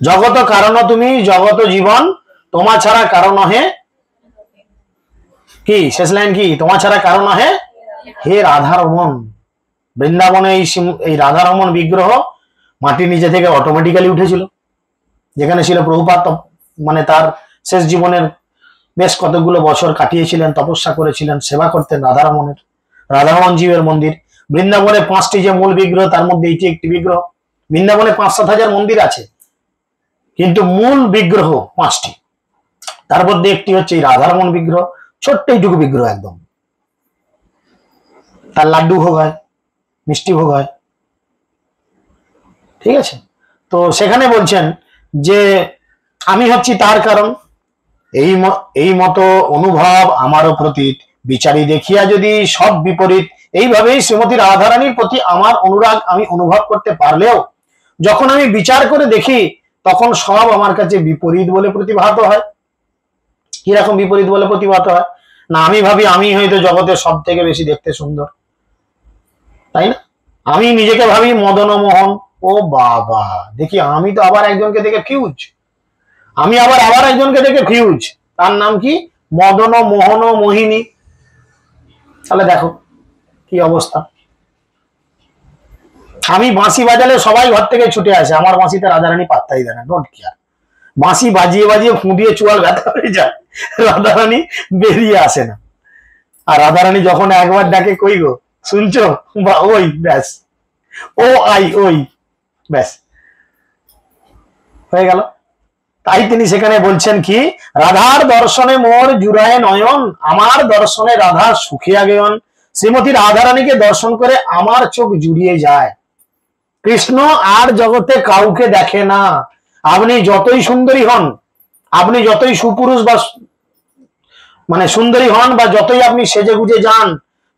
A: জগত কারণ তুমি, জগত জীবন তোমা ছাড়া কারণ হে কি, শেষ লাইন কি, তোমা ছাড়া কারণ হে রাধারমন। বৃন্দাবনে এই রাধারমন বিগ্রহ মাটির নিচে থেকে অটোমেটিক্যালি উঠেছিল, যেখানে ছিল প্রভুপাদ মানে তার শেষ জীবনের বেশ কতগুলো বছর কাটিয়েছিলেন, তপস্যা করেছিলেন, সেবা করতেন রাধারমণের। রাধারমন জীবের মন্দির। বৃন্দাবনে 5টি যে মূল বিগ্রহ তার মধ্যে এটি একটি বিগ্রহ। বৃন্দাবনে 5-7 হাজার মন্দির আছে, কিন্তু মূল বিগ্রহ 5টি, তার মধ্যে একটি হচ্ছে এই রাধারমন বিগ্রহ। ছোট্ট এইটুকু বিগ্রহ একদম, তার লাড্ডু ভোগ হয়, মিষ্টি ভোগ হয়, ঠিক আছে। তো সেখানে বলছেন যে আমি হচ্ছি তার কারণ, এই মতো অনুভব আমারও প্রতীত, বিচারি দেখিয়া যদি সব বিপরীত। এইভাবেই শ্রীমতী রাধারানীর প্রতি আমার অনুরাগ আমি অনুভব করতে পারলেও যখন আমি বিচার করে দেখি তখন সব আমার কাছে বিপরীত বলে প্রতিভাত হয়। কিরকম বিপরীত বলে প্রতিভাত হয়? না, আমি ভাবি আমি হয়তো জগতের সব থেকে বেশি দেখতে সুন্দর, তাই না? আমি নিজেকে ভাবি মদন মোহন, ও বাবা, দেখি আমি তো আবার একজনকে দেখে ফিউজ, আমি আবার একজনকে দেখে ফিউজ, তার নাম কি মদন মোহন মোহিনী। তাহলে দেখো কি অবস্থা। আমি বাঁশি বাজালে সবাই ঘর থেকে ছুটে আসে, আমার বাঁশিতে রাধারানী পাত্তাই দেয় না, ডোন্ট কেয়ার। বাঁশি বাজিয়ে বাজিয়ে ফুঁদিয়ে চুয়াল ব্যথা হয়ে যায়, রাধারানী বেরিয়ে আসে না। আর রাধারানী যখন একবার ডাকে, কই গো শুনছো, বা ওই ব্যাস, ও আই ওই ব্যাস হয়ে গেল। তাই তিনি সেখানে বলছেন কি, রাধার দর্শনে মোর জুড়ায় নয়ন, আমার দর্শনে রাধা সুখিয়া গেয়ন। শ্রীমতী রাধারানীকে দর্শন করে আমার চোখ জুড়িয়ে যায়। কৃষ্ণ আর জগতে কাউকে দেখে না। আপনি যতই সুন্দরী হন, আপনি যতই সুপুরুষ বা মানে সুন্দরী হন, বা যতই আপনি সেজে গুজে যান,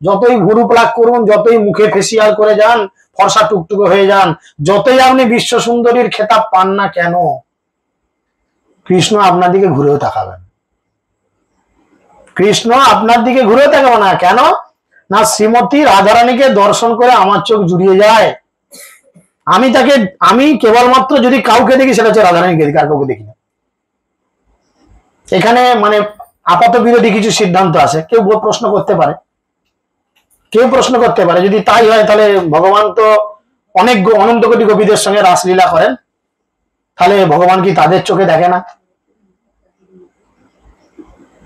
A: যতই ভুরু প্লাক করুন, যতই মুখে ফেসিয়াল করে যান, ফর্সা টুকটুকে হয়ে যান, যতই আপনি বিশ্ব সুন্দরীর খেতাব পান না কেন, কৃষ্ণ আপনার দিকে ঘুরেও তাকাবেন। কৃষ্ণ আপনার দিকে ঘুরেও তাকাবে না। কেন না, শ্রীমতী রাধারানীকে দর্শন করে আমার চোখ জুড়িয়ে যায়। আমি কেবলমাত্র যদি কাউকে দেখি সেটা হচ্ছে রাধারানীকে দেখি, আর কাউকে দেখি না। এখানে মানে আপাত বিরোধী কিছু সিদ্ধান্ত আছে, কেউ প্রশ্ন করতে পারে, যদি তাই হয় তাহলে ভগবান তো অনেক অনন্ত কোটি গোপীদের সঙ্গে রাসলীলা করেন, তাহলে ভগবান কি তাদের চোখে দেখে না?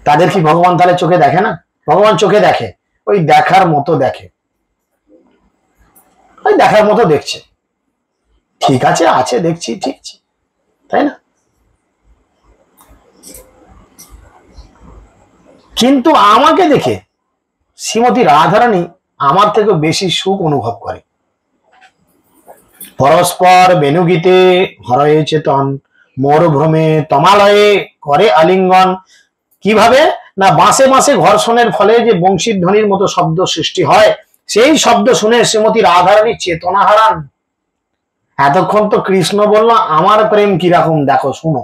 A: তাদের কি ভগবান তাহলে চোখে দেখে না? ভগবান চোখে দেখে, ওই দেখার মতো দেখে, ওই দেখার মতো দেখছে, ঠিক আছে দেখছি, ঠিক আছে, তাই না? কিন্তু আমাকে দেখে শ্রীমতী রাধারানী আমার থেকে বেশি সুখ অনুভব করে। পরস্পর বেণুগীতে হরয়ে চেতন, মোর ভ্রমে তমালয়ে করে আলিঙ্গন। কিভাবে না বাঁশে বাঁশে ঘর্ষণের ফলে যে বংশীর ধ্বনির মতো শব্দ সৃষ্টি হয়, সেই শব্দ শুনে শ্রীমতী রাধারানী চেতনা হারান। এতক্ষণ তো কৃষ্ণ বলল আমার প্রেম কিরকম দেখো শুনো,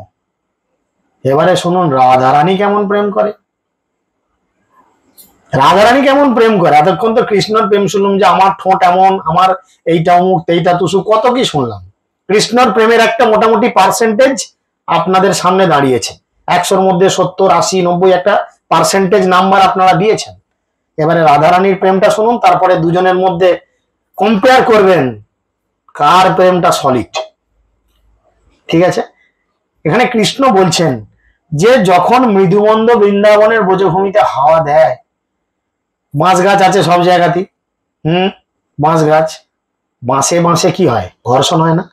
A: এবারে শুনুন রাধারানী কেমন প্রেম করে। রাধারানী কেমন প্রেম করে, এতক্ষণ তো কৃষ্ণর প্রেম শুনলাম যে আমার ঠোঁট এমন, আমার এইটা অমুক এইটা তুসু, কত কি শুনলাম। কৃষ্ণর প্রেমের একটা মোটামুটি পার্সেন্টেজ আপনাদের সামনে দাঁড়িয়েছে, 100-র মধ্যে 70, 80, 90 একটা পার্সেন্টেজ নাম্বার আপনারা দিয়েছেন। এবারে রাধারানীর প্রেমটা শুনুন, তারপরে দুজনের মধ্যে কম্পেয়ার করবেন কার প্রেমটা সলিড। ঠিক আছে, এখানে কৃষ্ণ বলছেন যে যখন মৃদুমন্দ বৃন্দাবনের ব্রজভূমিতে হাওয়া দেয়, বাঁশ গাছ আছে সব জায়গাতেই, বাঁশ গাছ, বাঁশে বাঁশে কি হয়, ঘর্ষণ হয় না,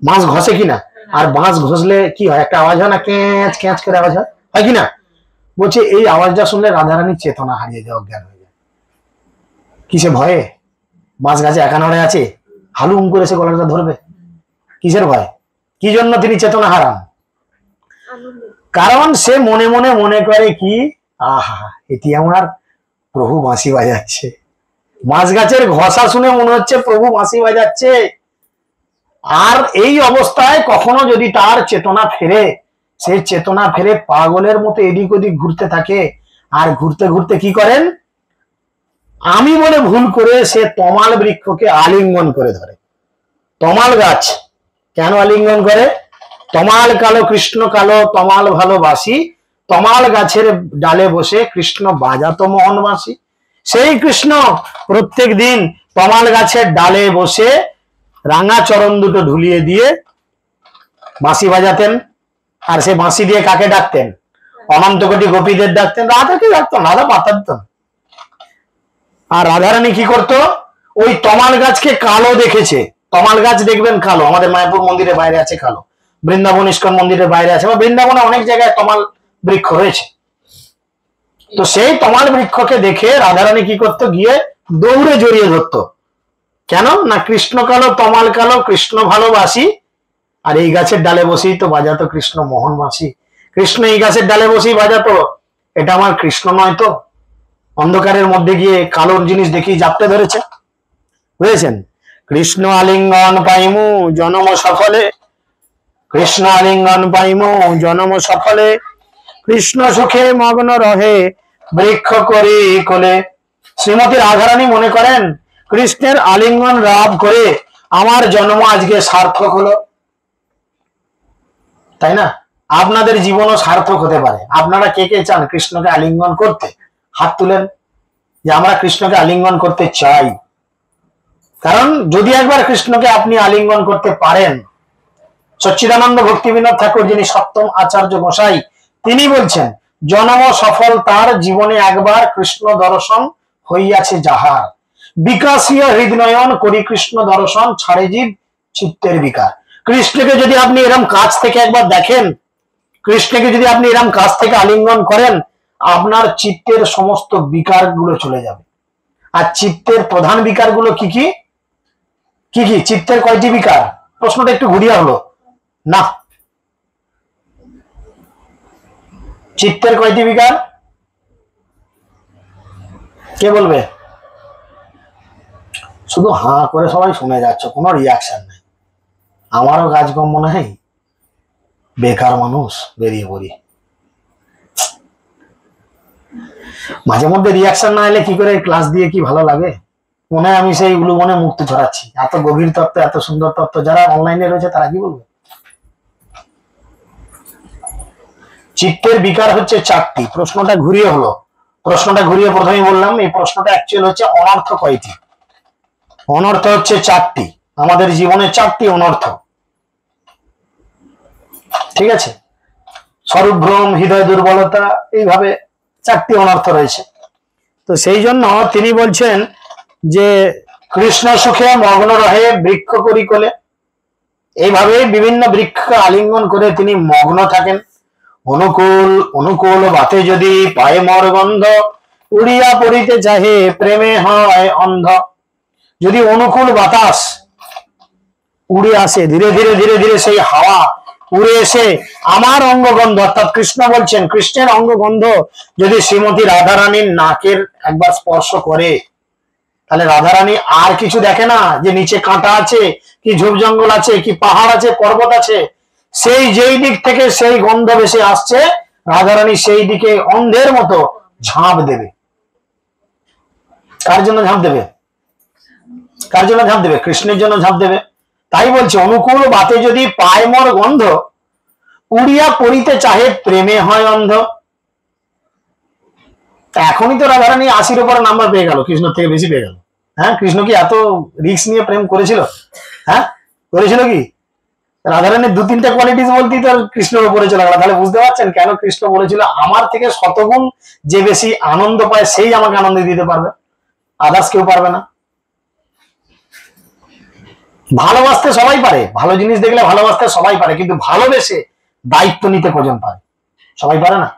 A: বাঁশ ঘষে কিনা, আর বাঁশ ঘষলে কি হয়, একটা আওয়াজ হয় না, ক্যাঁচ ক্যাঁচ করে আওয়াজ হয়, হয় কিনা। বলছে এই আওয়াজটা শুনলে রাধারানীর চেতনা হারিয়ে যায়, অজ্ঞান হয়ে যায়। কিসে ভয়ে, বাঁশ গাছে একানড়ে আছে, হালুম করে সে গলাটা ধরবে, কিসের ভয়, কি জন্য তিনি চেতনা হারান? কারণ সে মনে মনে মনে করে কি, আহা এটি আমার প্রভু বাঁশি বাজাচ্ছে, বাঁশ গাছের ঘষা শুনে মনে হচ্ছে প্রভু বাঁশি বাজাচ্ছে। আর এই অবস্থায় কখনো যদি তার চেতনা ফেরে, সে চেতনা ফেরে পাগলের মতো এদিক ওদিক ঘুরতে থাকে, আর ঘুরতে ঘুরতে কি করেন, আমি বলে ভুল করে সে তমাল বৃক্ষকে আলিঙ্গন করে ধরে। তমাল গাছ কেন আলিঙ্গন করে, তমাল কালো কৃষ্ণ কালো তমাল ভালোবাসি, তমাল গাছের ডালে বসে কৃষ্ণ বাজাতো মোহন বাঁশি। সেই কৃষ্ণ প্রত্যেক দিন তমাল গাছের ডালে বসে রাঙা চরণ দুটো ঢুলিয়ে দিয়ে বাঁশি বাজাতেন। আর সে বাঁশি দিয়ে কাকে ডাকতেন, অনন্ত কোটি গোপীদের ডাকতেন, রাধাকে ডাকতেন, রাধা পাতা দিতেন। আর রাধারানী কি করতো, ওই তমাল গাছকে কালো দেখেছে, তমাল গাছ দেখবেন কালো, আমাদের মায়াপুর মন্দিরের বাইরে আছে কালো, বৃন্দাবন ইস্কন মন্দিরের বাইরে আছে, বা বৃন্দাবনে অনেক জায়গায় তমাল বৃক্ষ হয়েছে। তো সেই তমাল বৃক্ষকে দেখে রাধারানী কি করতো, গিয়ে দৌড়ে জড়িয়ে ধরতো। কেন না, কৃষ্ণ কালো তমাল কালো কৃষ্ণ ভালোবাসি, আর এই গাছের ডালে বসেই তো বাজাতো কৃষ্ণ মোহন বাঁশি। কৃষ্ণ এই গাছের ডালে বসেই বাজাতো, এটা আমার কৃষ্ণ নয় তো। অন্ধকারের মধ্যে গিয়ে কালোর জিনিস দেখি জাপতে ধরেছে, বুঝেছেন। কৃষ্ণ আলিঙ্গন পাইমু জনম সফলে, কৃষ্ণ আলিঙ্গন পাইমু জনম সফলে, কৃষ্ণ সুখে মগ্ন রহে বৃক্ষ করি কোলে। শ্রীমতী রাধারানী মনে করেন কৃষ্ণের আলিঙ্গন লাভ করে আমার জন্ম আজকে সার্থক হলো, তাই না? আপনাদের জীবনও সার্থক হতে পারে। আপনারা কে কে চান কৃষ্ণকে আলিঙ্গন করতে, হাত তুলেন যে আমরা কৃষ্ণকে আলিঙ্গন করতে চাই। কারণ যদি একবার কৃষ্ণকে আপনি আলিঙ্গন করতে পারেন, সচ্চিদানন্দ ভক্তি বিনোদ ঠাকুর যিনি সপ্তম আচার্য গোসাই, তিনি বলছেন জন্ম সফল তার জীবনে একবার কৃষ্ণ দর্শন হইয়াছে যাহার, বিকাশীয় হৃদনয়ন করি কৃষ্ণ দর্শন ছাড়ে জীব চিত্তের বিকার। কৃষ্ণকে যদি আপনি এরম কাছ থেকে একবার দেখেন, কৃষ্ণকে যদি আপনি এরম কাছ থেকে আলিঙ্গন করেন, আপনার চিত্তের সমস্ত বিকার গুলো চলে যাবে। আর চিত্তের প্রধান বিকার গুলো কি কি কি কি চিত্তের কয়টি বিকার, প্রশ্নটা একটু ঘুরিয়ে হলো না, চিত্তের কয়টি বিকার কে বলবে? শুধু হাঁ করে সবাই শুনে যাচ্ছ, কোনো রিয়াকশন নাই। আমারও কাজকর্ম নাই, বেকার মানুষ, বেরিয়ে পড়ি। মাঝে মধ্যে রিয়াকশন না এলে কি করে ক্লাস দিয়ে কি ভালো লাগে, মনে হয় আমি সেই উলুবনে মুক্তি ছড়াচ্ছি। এত গভীর তত্ত্ব, এত সুন্দর তত্ত্ব যারা অনলাইনে রয়েছে তারা কি বলবে? চিত্তের বিকার হচ্ছে 4টি। প্রশ্নটা ঘুরিয়ে হলো, প্রশ্নটা ঘুরিয়ে প্রথমেই বললাম এই প্রশ্নটা অ্যাকচুয়াল হচ্ছে অনর্থ কয়টি? অনর্থ হচ্ছে 4টি। আমাদের জীবনে 4টি অনর্থ, ঠিক আছে? স্বরূপভ্রম, হৃদয় দুর্বলতা, এইভাবে 4টি অনর্থ রয়েছে। তো সেই জন্য তিনি বলছেন যে কৃষ্ণ সুখে মগ্ন রহে বৃক্ষ করি কোলে, এইভাবে বিভিন্ন বৃক্ষকে আলিঙ্গন করে তিনি মগ্ন থাকেন। অনুকূল অনুকূল বাতে যদি পায়ে মর গন্ধ, উড়িয়া পড়িতে চাহে প্রেমে হয় অন্ধ। যদি অনুকূল বাতাস উড়ে আসে, ধীরে ধীরে ধীরে ধীরে সেই হাওয়া উড়ে এসে আমার অঙ্গগন্ধ, অর্থাৎ কৃষ্ণ বলছেন কৃষ্ণের অঙ্গগন্ধ যদি শ্রীমতী রাধারানীর নাকের একবার স্পর্শ করে, তাহলে রাধারানী আর কিছু দেখে না যে নিচে কাঁটা আছে, কি ঝোপ জঙ্গল আছে, কি পাহাড় আছে, পর্বত আছে। সেই যেই দিক থেকে সেই গন্ধ ভেসে আসছে, রাধারানী সেই দিকে অন্ধের মতো ঝাঁপ দেবে। কার জন্য ঝাঁপ দেবে? কার জন্য ঝাঁপ দেবে? কৃষ্ণের জন্য ঝাঁপ দেবে। তাই বলছে অনুকূল বাতে যদি পায় মোর গন্ধ, উড়িয়া পড়িতে চাহে প্রেমে হয় অন্ধ। এখনই তো রাধারানী 80-র উপরে নাম্বার পেয়ে গেল, কৃষ্ণ থেকে বেশি পেয়ে গেল। হ্যাঁ, কৃষ্ণ কি এত রিস্ক নিয়ে প্রেম করেছিল? হ্যাঁ, করেছিল কি? রাধারানীর 2-3টা কোয়ালিটিস বলতেই তো কৃষ্ণের উপরে চলে গেল। তাহলে বুঝতে পারছেন কেন কৃষ্ণ বলেছিল আমার থেকে শতগুণ যে বেশি আনন্দ পায় সেই আমাকে আনন্দ দিতে পারবে, আদার্স কেউ পারবে না। ভালোবাসতে সবাই পারে, ভালো জিনিস দেখলে ভালোবাসতে সবাই পারে, কিন্তু ভালোবেসে দায়িত্ব নিতে কজন পারে? সবাই পারে না।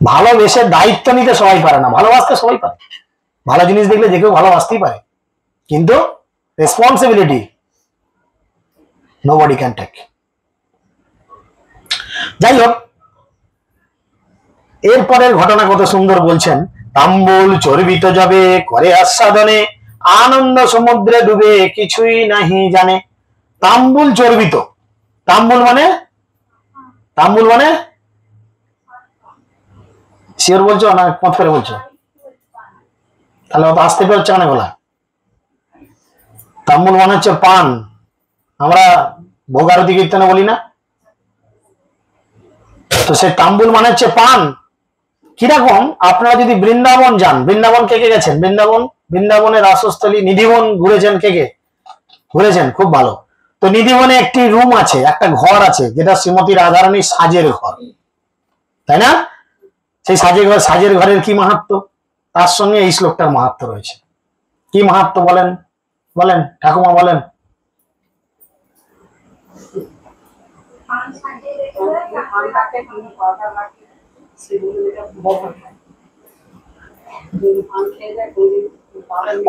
A: ভালোবেসে দায়িত্ব নিতে সবাই পারে না, ভালোবাসতে সবাই পারে। ভালো জিনিস দেখলে যে কেউ ভালোবাসতেই পারে, কিন্তু রেসপন্সিবিলিটি নোবডি ক্যান টেক। যাই হোক, এরপরের ঘটনা কত সুন্দর বলছেন। তাম্বুল চর্বিত যাবে করে আস্বাদনে, আনন্দ সমুদ্রে ডুবে কিছুই নাহি জানে। তাম্বুল চর্বিত, তাম্বুল মানে, তাম্বুল মানে শিওর বলছো না মত করে বলছো? তাহলে অত আসতে পেরে হচ্ছে মানে বলা। তাম্বুল মানে হচ্ছে পান, আমরা ভোগ আরতি কীর্তনে বলি না, তো সে তাম্বুল মানে হচ্ছে পান। কিরকম? আপনারা যদি বৃন্দাবন যান, বৃন্দাবন কে কে গেছেন? বৃন্দাবন, বৃন্দাবনের রাসস্থলী নিধিবন ঘুরেছেন কে কে? ঘুরেছেন, খুব ভালো। তো নিধিবনে একটি রুম আছে, একটা ঘর আছে, যেটা শ্রীমতী রাধারানীর সাজের ঘর, তাই না? সেই সাজের ঘরের কি মাহাত্ম্য? তার সঙ্গে এই শ্লোকটার মাহাত্ম্য রয়েছে। কি মাহাত্ম্য বলেন, বলেন ঠাকুমা বলেন।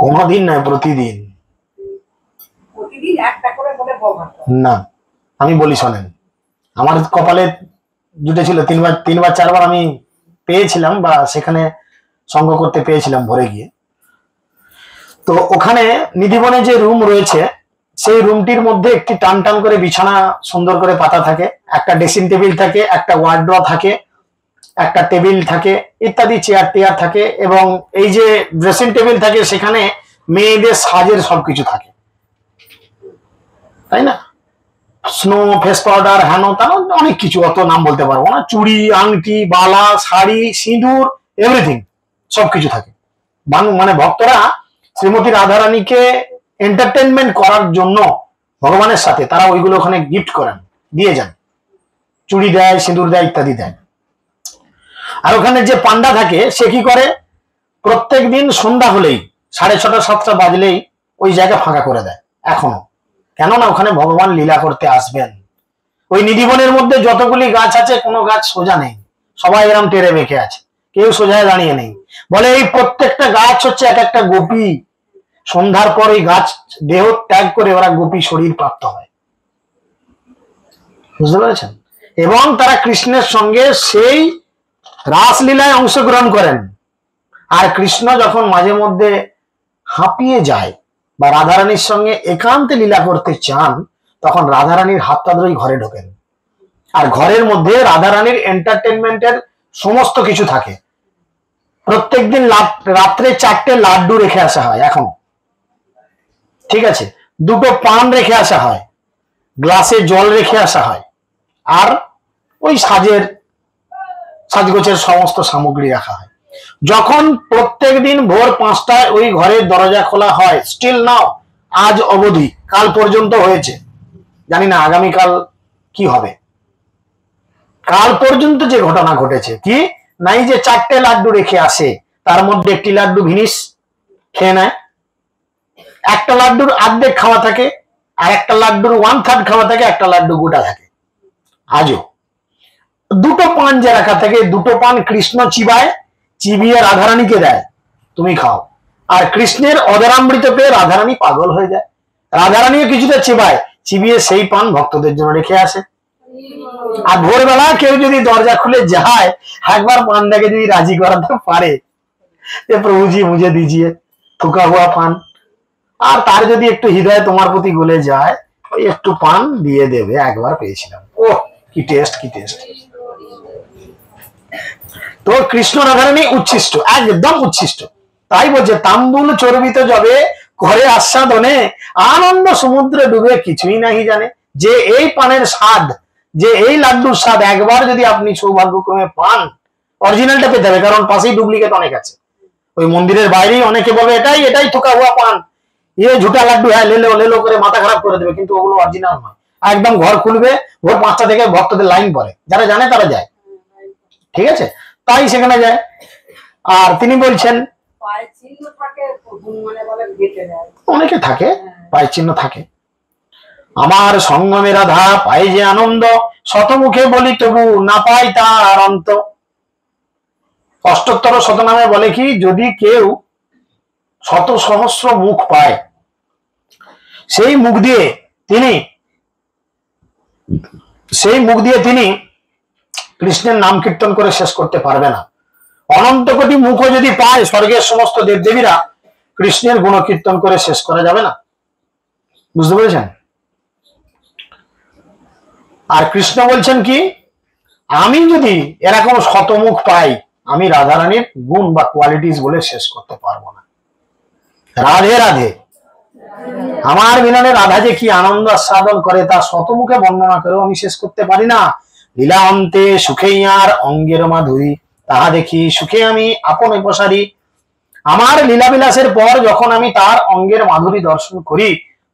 A: কোনদিন নয়, প্রতিদিন। না, আমি বলি শোনেন, আমার কপালে জুটেছিল 3-4 বার আমি পেয়েছিলাম, বা সেখানে সঙ্গ করতে পেয়েছিলাম ভরে গিয়ে। তো ওখানে নিধিবনে যে রুম রয়েছে, সেই রুমটির মধ্যে একটি টান টান করে বিছানা সুন্দর করে পাতা থাকে, একটা ড্রেসিং টেবিল থাকে, একটা ওয়ার্ড্র থাকে, একটা টেবিল থাকে, ইত্যাদি চেয়ার টেয়ার থাকে, এবং এই যে ড্রেসিং টেবিল থাকে সেখানে মেয়েদের সাজের সবকিছু থাকে, তাই না? স্নো, ফেস পাউডার, হ্যানো তানো অনেক কিছু, অত নাম বলতে পারবো না, চুড়ি, আংটি, বালা, শাড়ি, সিঁদুর, এভরিথিং সবকিছু থাকে। মানে ভক্তরা শ্রীমতী রাধারানীকে এন্টারটেনমেন্ট করার জন্য ভগবানের সাথে তারা ওইগুলো ওখানে গিফট করেন, দিয়ে যান, চুড়ি দেয়, সিঁদুর দেয়, ইত্যাদি দেয়। আর ওখানে যে পান্ডা থাকে সে কি করে, প্রত্যেক দিন সন্ধ্যা হলেই 6:30-7টা বাজলেই ওই জায়গা ফাঁকা করে দেয় এখনো, কেননা ওখানে ভগবান লীলা করতে আসবেন। ওই নিধিবনের মধ্যে যতগুলি গাছ আছে কোনো গাছ সোজা নেই, সবাই এরকম টেরে বেঁকে আছে, কেউ সোজায় দাঁড়িয়ে নেই। বলে এই প্রত্যেকটা গাছ হচ্ছে এক একটা গোপী, সন্ধ্যার পর এই গাছ দেহ ত্যাগ করে ওরা গোপী শরীর প্রাপ্ত হয়, বুঝতে পেরেছেন? এবং তারা কৃষ্ণের সঙ্গে সেই রাসলীলায় অংশগ্রহণ করেন। আর কৃষ্ণ যখন মাঝে মধ্যে হাঁপিয়ে যায় বা রাধারানীর সঙ্গে একান্তে লীলা করতে চান, তখন রাধারানীর হাতটা ধরেই ঘরে ঢোকেন। আর ঘরের মধ্যে রাধারানীর এন্টারটেনমেন্টের সমস্ত কিছু থাকে। প্রত্যেকদিন রাত্রে 4টে লাড্ডু রেখে আসা হয় এখনো, ঠিক আছে, 2টো পান রেখে আসা হয়, গ্লাসে জল রেখে আসা হয়, আর ওই সাজগোছের সমস্ত সামগ্রী রাখা হয়। যখন প্রত্যেকদিন ভোর 5টায় ওই ঘরের দরজা খোলা হয়, স্টিল নাও, আজ অবধি, কাল পর্যন্ত হয়েছে, জানি না আগামীকাল কি হবে, কাল পর্যন্ত যে ঘটনা ঘটেছে কি নাই, যে 4টে লাড্ডু রেখে আসে, তার মধ্যে একটি লাড্ডু ভিনিস খেয়ে নেয়, একটা লাড্ডুর অর্ধেক খাওয়া থাকে, আর একটা লাড্ডুর 1/3 খাওয়া থাকে, একটা লাড্ডু গোটা থাকে। আজও 2টো পান যে রাখা থাকে, 2টো পান কৃষ্ণ চিবিয়ে রাধারানীকে দেয়, তুমি খাও। আর কৃষ্ণের অদরামৃত পেয়ে রাধারানী পাগল হয়ে যায়, রাধারানীও কিছুটা চেবায়, চিবিয়ে সেই পান ভক্তদের জন্য রেখে আসে। আর ভোরবেলা কেউ যদি দরজা খুলে যায়, একবার পানটাকে যদি রাজি করাতে পারে যে প্রভুজি মুঝে দিজিয়ে থুকা হুয়া পান, আর তার যদি একটু হৃদয় তোমার প্রতি গলে যায়, ওই একটু পান দিয়ে দেবে। একবার পেয়েছিলাম, ও কি টেস্ট, কি টেস্ট। তো কৃষ্ণ রাধারানী উচ্ছিষ্ট, একদম উচ্ছিষ্ট। তাই বলছে তাম্বুল চর্বিত যাবে ঘরে আস্বাদনে, আনন্দ সমুদ্রে ডুবে কিছুই নাহি জানে। যে এই পানের স্বাদ, যে এই লাড্ডুর স্বাদ একবার যদি আপনি সৌভাগ্যক্রমে পান, অরিজিনালটা পেতে হবে, কারণ পাশেই ডুপ্লিকেট অনেক আছে। ওই মন্দিরের বাইরেই অনেকে বলে এটাই এটাই থোকা হুয়া পান, ইয়ে ঝুটা লাড্ডু, হ্যাঁ লেলো লেলো করে মাথা খারাপ করে দেবে, কিন্তু ওগুলো অরিজিনাল নয়। একদম ঘর খুলবে, ভোর 5টা থেকে ভক্তদের লাইন পড়ে, যারা জানে তারা যায়, ঠিক আছে, তাই সেখানে যায়। আর তিনি বলছেন অনেকে থাকে পায়ের চিহ্ন থাকে। আমার সঙ্গমে রাধা পাই যে আনন্দ, শতমুখে বলি তবু না পাই তার অন্ত। অষ্টোত্তর শতনামে বলে কি, যদি কেউ শত সহস্র মুখ পায়, সেই মুখ দিয়ে তিনি কৃষ্ণের নাম কীর্তন করে শেষ করতে পারবে না। অনন্ত কোটি মুখও যদি পায় স্বর্গের সমস্ত দেবদেবীরা, কৃষ্ণের গুণ কীর্তন করে শেষ করা যাবে না। বুঝতে পেরেছেন? আর কৃষ্ণ বলছেন কি, আমি যদি এরকম শতমুখ পাই, আমি রাধারানীর গুণ বা কোয়ালিটিস বলে শেষ করতে পারবো না। রাধে রাধে। আমার মিলনে রাধা যে কি আনন্দ আস্বাদন করে, তা শতমুখে বর্ণনা করেও আমি শেষ করতে পারি না। লীলা অন্তে সুখে আর অঙ্গের মাধুরী, তাহা দেখি সুখে আমি আপনে প্রসারী। আমার লীলাবিলাসের পর যখন আমি তার অঙ্গের মাধুরী দর্শন করি,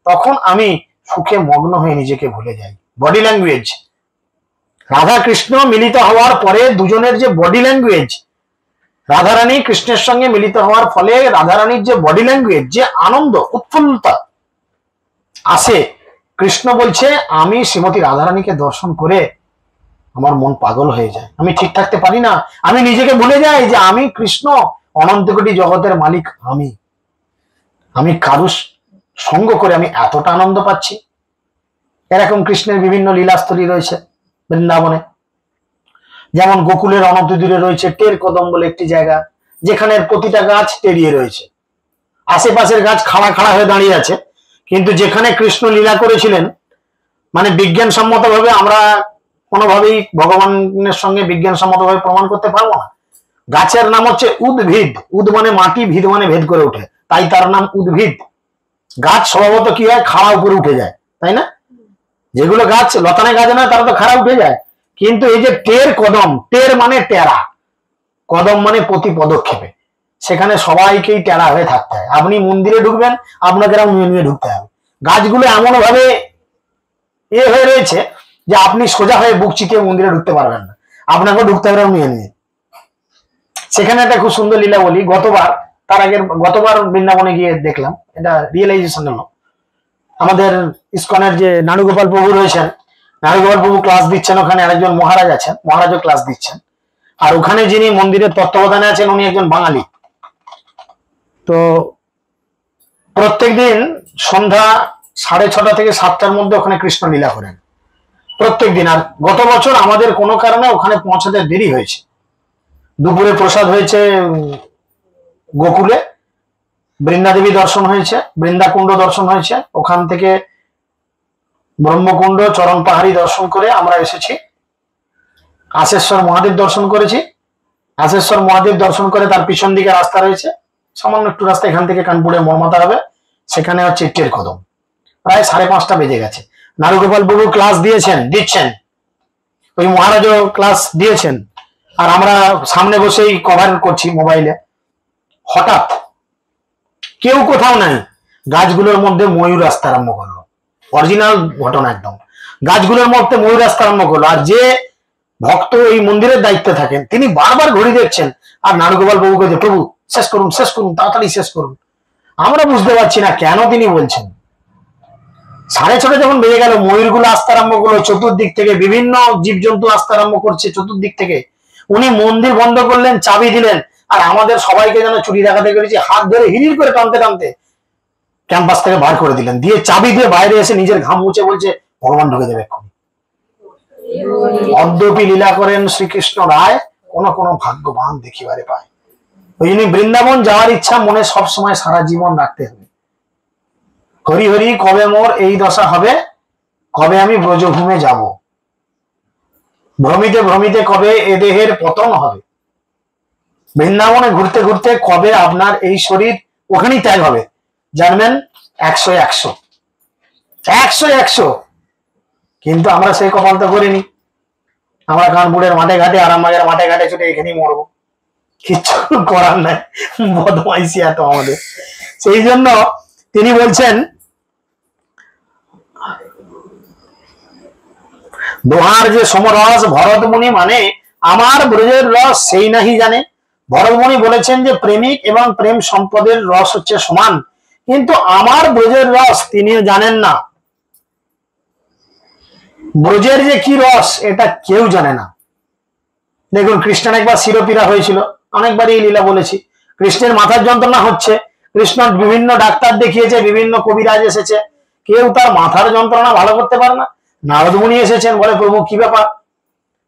A: তখন আমি সুখে মগ্ন হয়ে নিজেকে ভুলে যাই। বডি ল্যাঙ্গুয়েজ, রাধা কৃষ্ণ মিলিত হওয়ার পরে দুজনের যে বডি ল্যাঙ্গুয়েজ, রাধারানী কৃষ্ণের সঙ্গে মিলিত হওয়ার ফলে রাধারানীর যে বডি ল্যাঙ্গুয়েজ, যে আনন্দ উৎফুল্লতা আসে, কৃষ্ণ বলছে আমি শ্রীমতী রাধারানীকে দর্শন করে আমার মন পাগল হয়ে যায়, আমি ঠিক থাকতে পারি না, আমি নিজেকে ভুলে যাই যে আমি কৃষ্ণ, অনন্ত কোটি জগতের মালিক আমি কারুর সঙ্গ করে আমি এতটা আনন্দ পাচ্ছি। এরকম কৃষ্ণের বিভিন্ন লীলাস্থলী রয়েছে বৃন্দাবনে। যেমন গোকুলের অনন্ত দূরে রয়েছে টের কদম বলে একটি জায়গা, যেখানে প্রতিটা গাছ টেরিয়ে রয়েছে, আশেপাশের গাছ খাড়া খাড়া হয়ে দাঁড়িয়ে আছে। কিন্তু যেখানে কৃষ্ণ লীলা করেছিলেন, মানে বিজ্ঞানসম্মত ভাবে আমরা কোনোভাবেই ভগবানের সঙ্গে বিজ্ঞানসম্মত ভাবে প্রমাণ করতে পারবো না। গাছের নাম হচ্ছে উদ্ভিদ, উদ মানে মাটি, ভিদ মানে ভেদ করে ওঠে, তাই তার নাম উদ্ভিদ। গাছ স্বভাবত কি হয়, খাড়া উপরে উঠে যায়, তাই না? যেগুলো গাছ লতানে গাছ নয় তারা তো খাড়া উঠে যায়। কিন্তু এই যে টের কদম, টের মানে টেরা, কদম মানে প্রতি পদক্ষেপে, সেখানে সবাইকেই টেরা হয়ে থাকতে হয়। আপনি মন্দিরে ঢুকবেন, আপনাকে নিয়ে নিয়ে ঢুকতে হবে। গাছগুলো এমন ভাবে হয়ে রয়েছে যে আপনি সোজা হয়ে বুক চিতিয়ে মন্দিরে ঢুকতে পারবেন না, আপনাকেও ঢুকতে হবে নিয়ে নিয়ে। সেখানে একটা খুব সুন্দর লীলা বলি। গতবার বৃন্দাবনে গিয়ে দেখলাম, এটা রিয়েলাইজেশন হলো। আমাদের ইসকনের যে নানুগোপাল প্রভু রয়েছেন, নানুগোপাল প্রভু ক্লাস দিচ্ছেন, ওখানে আরেকজন মহারাজ আছেন, মহারাজও ক্লাস দিচ্ছেন। আর ওখানে যিনি মন্দিরের তত্ত্বাবধানে আছেন, উনি একজন বাঙালি। তো প্রত্যেকদিন সন্ধ্যা 6:30 থেকে 7টার মধ্যে ওখানে কৃষ্ণ লীলা করেন প্রত্যেক দিন। আর গত বছর আমাদের কোনো কারণে ওখানে পৌঁছাতে দেরি হয়েছে। দুপুরে প্রসাদ হয়েছে গোকুলে, বৃন্দাদেবী দর্শন হয়েছে, বৃন্দাকুণ্ড দর্শন হয়েছে, ওখান থেকে ব্রহ্মকুণ্ড চরণ পাহাড়ি দর্শন করে আমরা এসেছি। আশেশ্বর মহাদেব দর্শন করেছি। আশেশ্বর মহাদেব দর্শন করে তার পিছন দিকে রাস্তা রয়েছে, সামান্য একটু রাস্তা, এখান থেকে কানপুরে মর্মাতা হবে, সেখানে হচ্ছে টের কদম। প্রায় 5:30 বেজে গেছে। নারুগোপাল বাবু ক্লাস দিচ্ছেন, ওই মহারাজও ক্লাস দিয়েছেন, আর আমরা সামনে বসেই কভার করছি মোবাইলে। হঠাৎ কেউ কোথাও নাই, গাছগুলোর মধ্যে ময়ূর আসতে আরম্ভ করলো। অরিজিনাল ঘটনা একদম, গাছগুলোর মধ্যে ময়ূর আসতে আরম্ভ করলো। আর যে ভক্ত এই মন্দিরের দায়িত্বে থাকেন, তিনি বারবার ঘড়ি দেখছেন আর নারুগোপাল বাবুকে যে প্রভু শেষ করুন, শেষ করুন, তাড়াতাড়ি শেষ করুন। আমরা বুঝতে পারছি না কেন তিনি বলছেন। 6:30 যখন বেজে গেল, ময়ূরগুলো আসতে আরম্ভ করলো, চতুর্দিক থেকে বিভিন্ন জীবজন্তু আসতে আরম্ভ করছে চতুর্দিক থেকে। উনি মন্দির বন্ধ করলেন, চাবি দিলেন, আর আমাদের সবাইকে যেন চুরি ডাকাতি করেছে, হাত ধরে হিড়ির করে টানতে টানতে ক্যাম্পাস থেকে বার করে দিলেন, দিয়ে চাবি দিয়ে বাইরে এসে নিজের ঘাম মুছে বলছে ভগবান ঢুকে দেবে এক্ষুনি। অদ্যপি লীলা করেন শ্রীকৃষ্ণ রায়, কোন কোন ভাগ্যবান দেখিবারে পায়। ওই জন্য বৃন্দাবন যাওয়ার ইচ্ছা মনে সবসময় সারা জীবন রাখতে হবে। হরি হরি কবে মোর এই দশা হবে, কবে আমি ব্রজভূমে যাব, ভ্রমিতে ভ্রমিতে কবে এ দেহের পতন হবে, বৃন্দাবনে ঘুরতে ঘুরতে কবে আপনার এই শরীর ওখানেই ত্যাগ হবে। জানবেন 100 কিন্তু আমরা সেই কপাল তো করিনি। আমরা কানপুরের মাঠে ঘাটে, আরামবাগের মাঠে ঘাটে ছুটে এখানেই মরবো, কিচ্ছু করার নাই, বদমাইশি এত আমাদের। সেই জন্য তিনি বলছেন দোহার যে সমরস ভরতমুনি মানে আমার ব্রজের রস সেই নাহি জানে। ভরতমুনি বলেছেন যে প্রেমিক এবং প্রেম সম্পদের রস হচ্ছে সমান, কিন্তু আমার ব্রজের রস তিনিও জানেন না। ব্রজের যে কি রস এটা কেউ জানে না। দেখুন কৃষ্ণের একবার শিরোপীড়া হয়েছিল, অনেকবারই এই লীলা বলেছি। কৃষ্ণের মাথার যন্ত্রণা হচ্ছে, কৃষ্ণ বিভিন্ন ডাক্তার দেখিয়েছে, বিভিন্ন কবিরাজ এসেছে, কেউ তার মাথার যন্ত্রণা ভালো করতে পারে না। নারদ মুনি এসেছেন, বলে প্রভু কি ব্যাপার,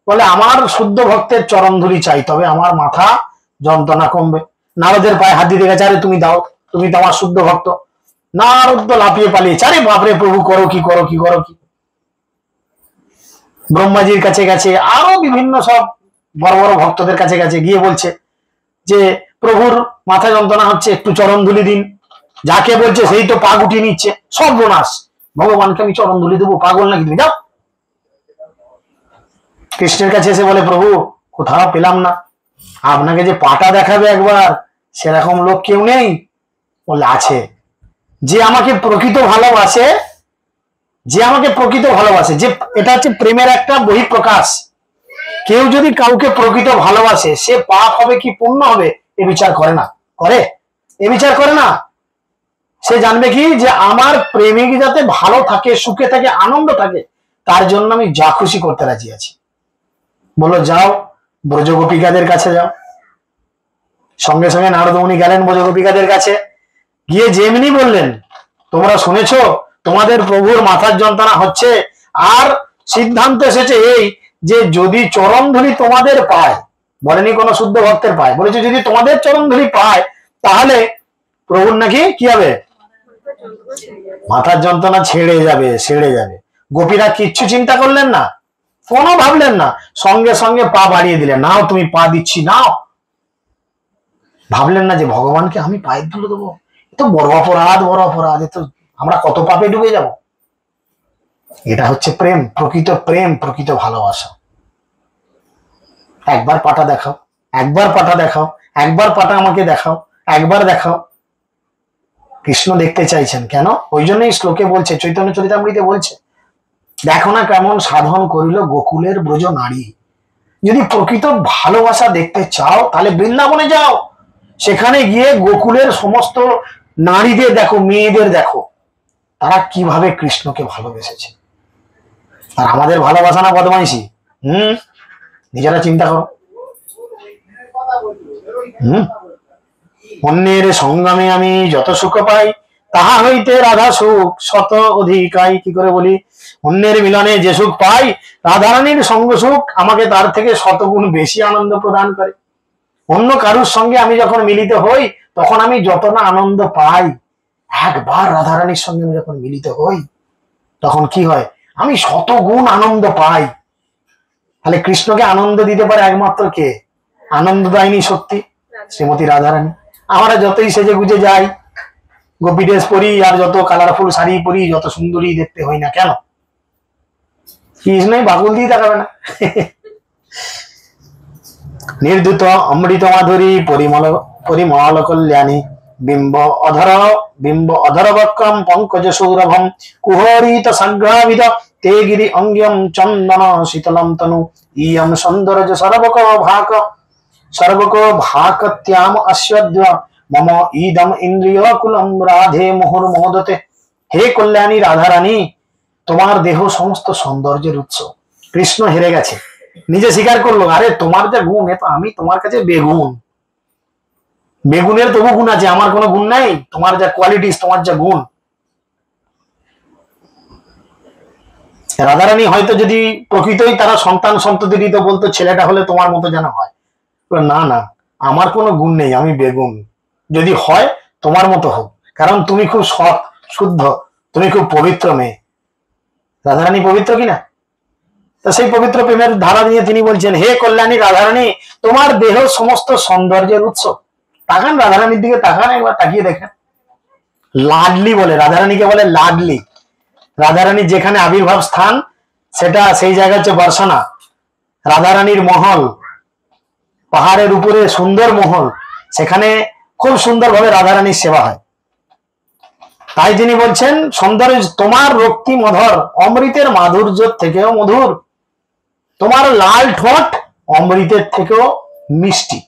A: বলে আমার শুদ্ধ ভক্তের চরণ ধুলি চাই, তবে আমার মাথা যন্ত্রণা কমবে। নারদের পায়ে হাত দিতে গেছে, আরে তুমি দাও, তুমি তো আমার শুদ্ধ ভক্ত। নারদ তো লাফিয়ে পালিয়েছে, আরে বাপরে প্রভু করো কি করো কি করো কি। ব্রহ্মাজির কাছে গেছে, আরো বিভিন্ন সব বড় বড় ভক্তদের কাছে গেছে, গিয়ে বলছে যে প্রভুর মাথা যন্ত্রণা হচ্ছে, একটু চরণ ধুলি দিন। যাকে বলছে সেই তো পা গুটিয়ে নিচ্ছে, সব বোনাস, ভগবানকে আমি চরণ ধুলি দেবো, পাগল নাকি তুমি, যাও। কৃষ্ণের কাছে এসে বলে প্রভু কোথাও পেলাম না, আপনাকে যে পাটা দেখাবে একবার সেরকম লোক কেউ নেই। বলে আছে, যে আমাকে প্রকৃত ভালোবাসে, যে আমাকে প্রকৃত ভালোবাসে, যে এটা হচ্ছে প্রেমের একটা বহিঃপ্রকাশ। কেউ যদি কাউকে প্রকৃত ভালোবাসে, সে পাপ হবে কি পুণ্য হবে এ বিচার করে না, করে এ বিচার করে না। সে জানবে কি যে আমার প্রেমিক যাতে ভালো থাকে, সুখে থাকে, আনন্দ থাকে, তার জন্য আমি যা খুশি করতে রাজি আছি। বলো যাও ব্রজগোপিকাদের কাছে যাও। সঙ্গে সঙ্গে নারদমুনি গেলেন ব্রজগোপিকাদের কাছে, গিয়ে যেমনি বললেন তোমরা শুনেছো তোমাদের প্রভুর মাথার যন্ত্রণা হচ্ছে, আর সিদ্ধান্ত এসেছে এই যে যদি চরণধুলি তোমাদের পায়, বলেনি কোন শুদ্ধ ভক্তের পায়, বলেছে যদি তোমাদের চরণধুলি পায় তাহলে প্রভুর নাকি কি হবে, মাথার যন্ত্রণা ছেড়ে যাবে, সেরে যাবে। গোপীরা কিচ্ছু চিন্তা করলেন না, কোনো ভাবলেন না, সঙ্গে সঙ্গে পা বাড়িয়ে দিলেন, নাও তুমি পা দিচ্ছি নাও। ভাবলেন না যে ভগবানকে আমি পায়ে তুলে দেবো, এ তো বড় অপরাধ, বড় অপরাধ, এ তো আমরা কত পাপে ডুবে যাব। এটা হচ্ছে প্রেম, প্রকৃত প্রেম, প্রকৃত ভালোবাসা। একবার পাটা দেখাও, একবার পাটা দেখাও, একবার পাটা আমাকে দেখাও, একবার দেখাও। কৃষ্ণ দেখতে চাইছেন, কেন? ওই জন্যই শ্লোকে বলছে, চৈতন্য চরিতামৃতে বলছে, দেখো না কেমন সাধন করিল গোকুলের ব্রজ নারী। যদি প্রকৃত ভালোবাসা দেখতে চাও তাহলে বৃন্দাবনে যাও, সেখানে গিয়ে গোকুলের সমস্ত নারীদের দেখো, মেয়েদের দেখো, তারা কিভাবে কৃষ্ণকে ভালোবেসেছে। আর আমাদের ভালোবাসা না বদমাইশি? নিজেরা চিন্তা করো। অন্যের সঙ্গমে আমি যত সুখ পাই, তাহা হইতে রাধা সুখ শত অধিকাই। কি করে বলি? অন্যের মিলনে যে সুখ পাই, রাধারানীর সঙ্গ সুখ আমাকে তার থেকে শতগুণ বেশি আনন্দ প্রদান করে। অন্য কারুর সঙ্গে আমি যখন মিলিত হই তখন আমি যত না আনন্দ পাই, একবার রাধারানীর সঙ্গে আমি যখন মিলিত হই তখন কি হয়, আমি শতগুণ আনন্দ পাই। তাহলে কৃষ্ণকে আনন্দ দিতে পারে একমাত্র কে? আনন্দদায়িনী সত্যি শ্রীমতী রাধারানী। আমরা যতই সেজে গুজে যাই, গোপী ড্রেস পরি, আর যত কালারফুল শাড়ি পরি, যত সুন্দরী দেখতে হই না কেন, কৃষ্ণই বাকুল দিয়ে তাকাবে না। নির্ধুত অমৃত মাধুরী পরিমল কল্যাণী, বিম্ব অধর বক্রম পঙ্কজ সৌরভম, কুহরিত সাগ্রাবিদ তে গিরি অঙ্গম চন্দন শীতলম তনু, ইয়ম সৌন্দর্য সর্বক ভাকত্যাম অস্যদ্য মম ইদম ইন্দ্রিয় কুলম রাধে মোহর মোহদতে। হে কল্যাণী রাধারানী, তোমার দেহ সমস্ত সৌন্দর্যের উৎস। কৃষ্ণ হেরে গেছে, নিজে স্বীকার করলো, আরে তোমার যা গুণ, এ তো আমি তোমার কাছে বেগুন। বেগুনের তবু গুণ আছে, আমার কোনো গুণ নাই। তোমার যা কোয়ালিটিস, তোমার যা গুণ, রাধারানী হয়তো যদি প্রকৃতই তারা সন্তান সন্ততি তো বলতো ছেলেটা হলে তোমার মতো যেন হয়। না না, আমার কোনো গুণ নেই, আমি বেগুন, যদি হয় তোমার মতো হোক, কারণ তুমি খুব সৎ শুদ্ধ, তুমি খুব পবিত্র মেয়ে। রাধারানী পবিত্র কিনা? তা সেই পবিত্র প্রেমের ধারা নিয়ে তিনি বলছেন, হে কল্যাণী রাধারানী, তোমার দেহ সমস্ত সৌন্দর্যের উৎস। তাকান রাধারানীর দিকে, তাকান একবার, তাকিয়ে দেখেন। লাডলি বলে, রাধারানীকে বলে লাডলি। রাধারানীর যেখানে আবির্ভাব স্থান সেটা সেই জায়গা হচ্ছে বর্ষনা। রাধারানীর মহল, পাহাড়ের উপরে সুন্দর মহল, সেখানে খুব সুন্দরভাবে রাধারানীর সেবা হয়। তাই তিনি বলছেন, সৌন্দর্য তোমার রক্তি মধুর, অমৃতের মাধুর্য থেকেও মধুর, তোমার লাল ঠোঁট অমৃতের থেকেও মিষ্টি।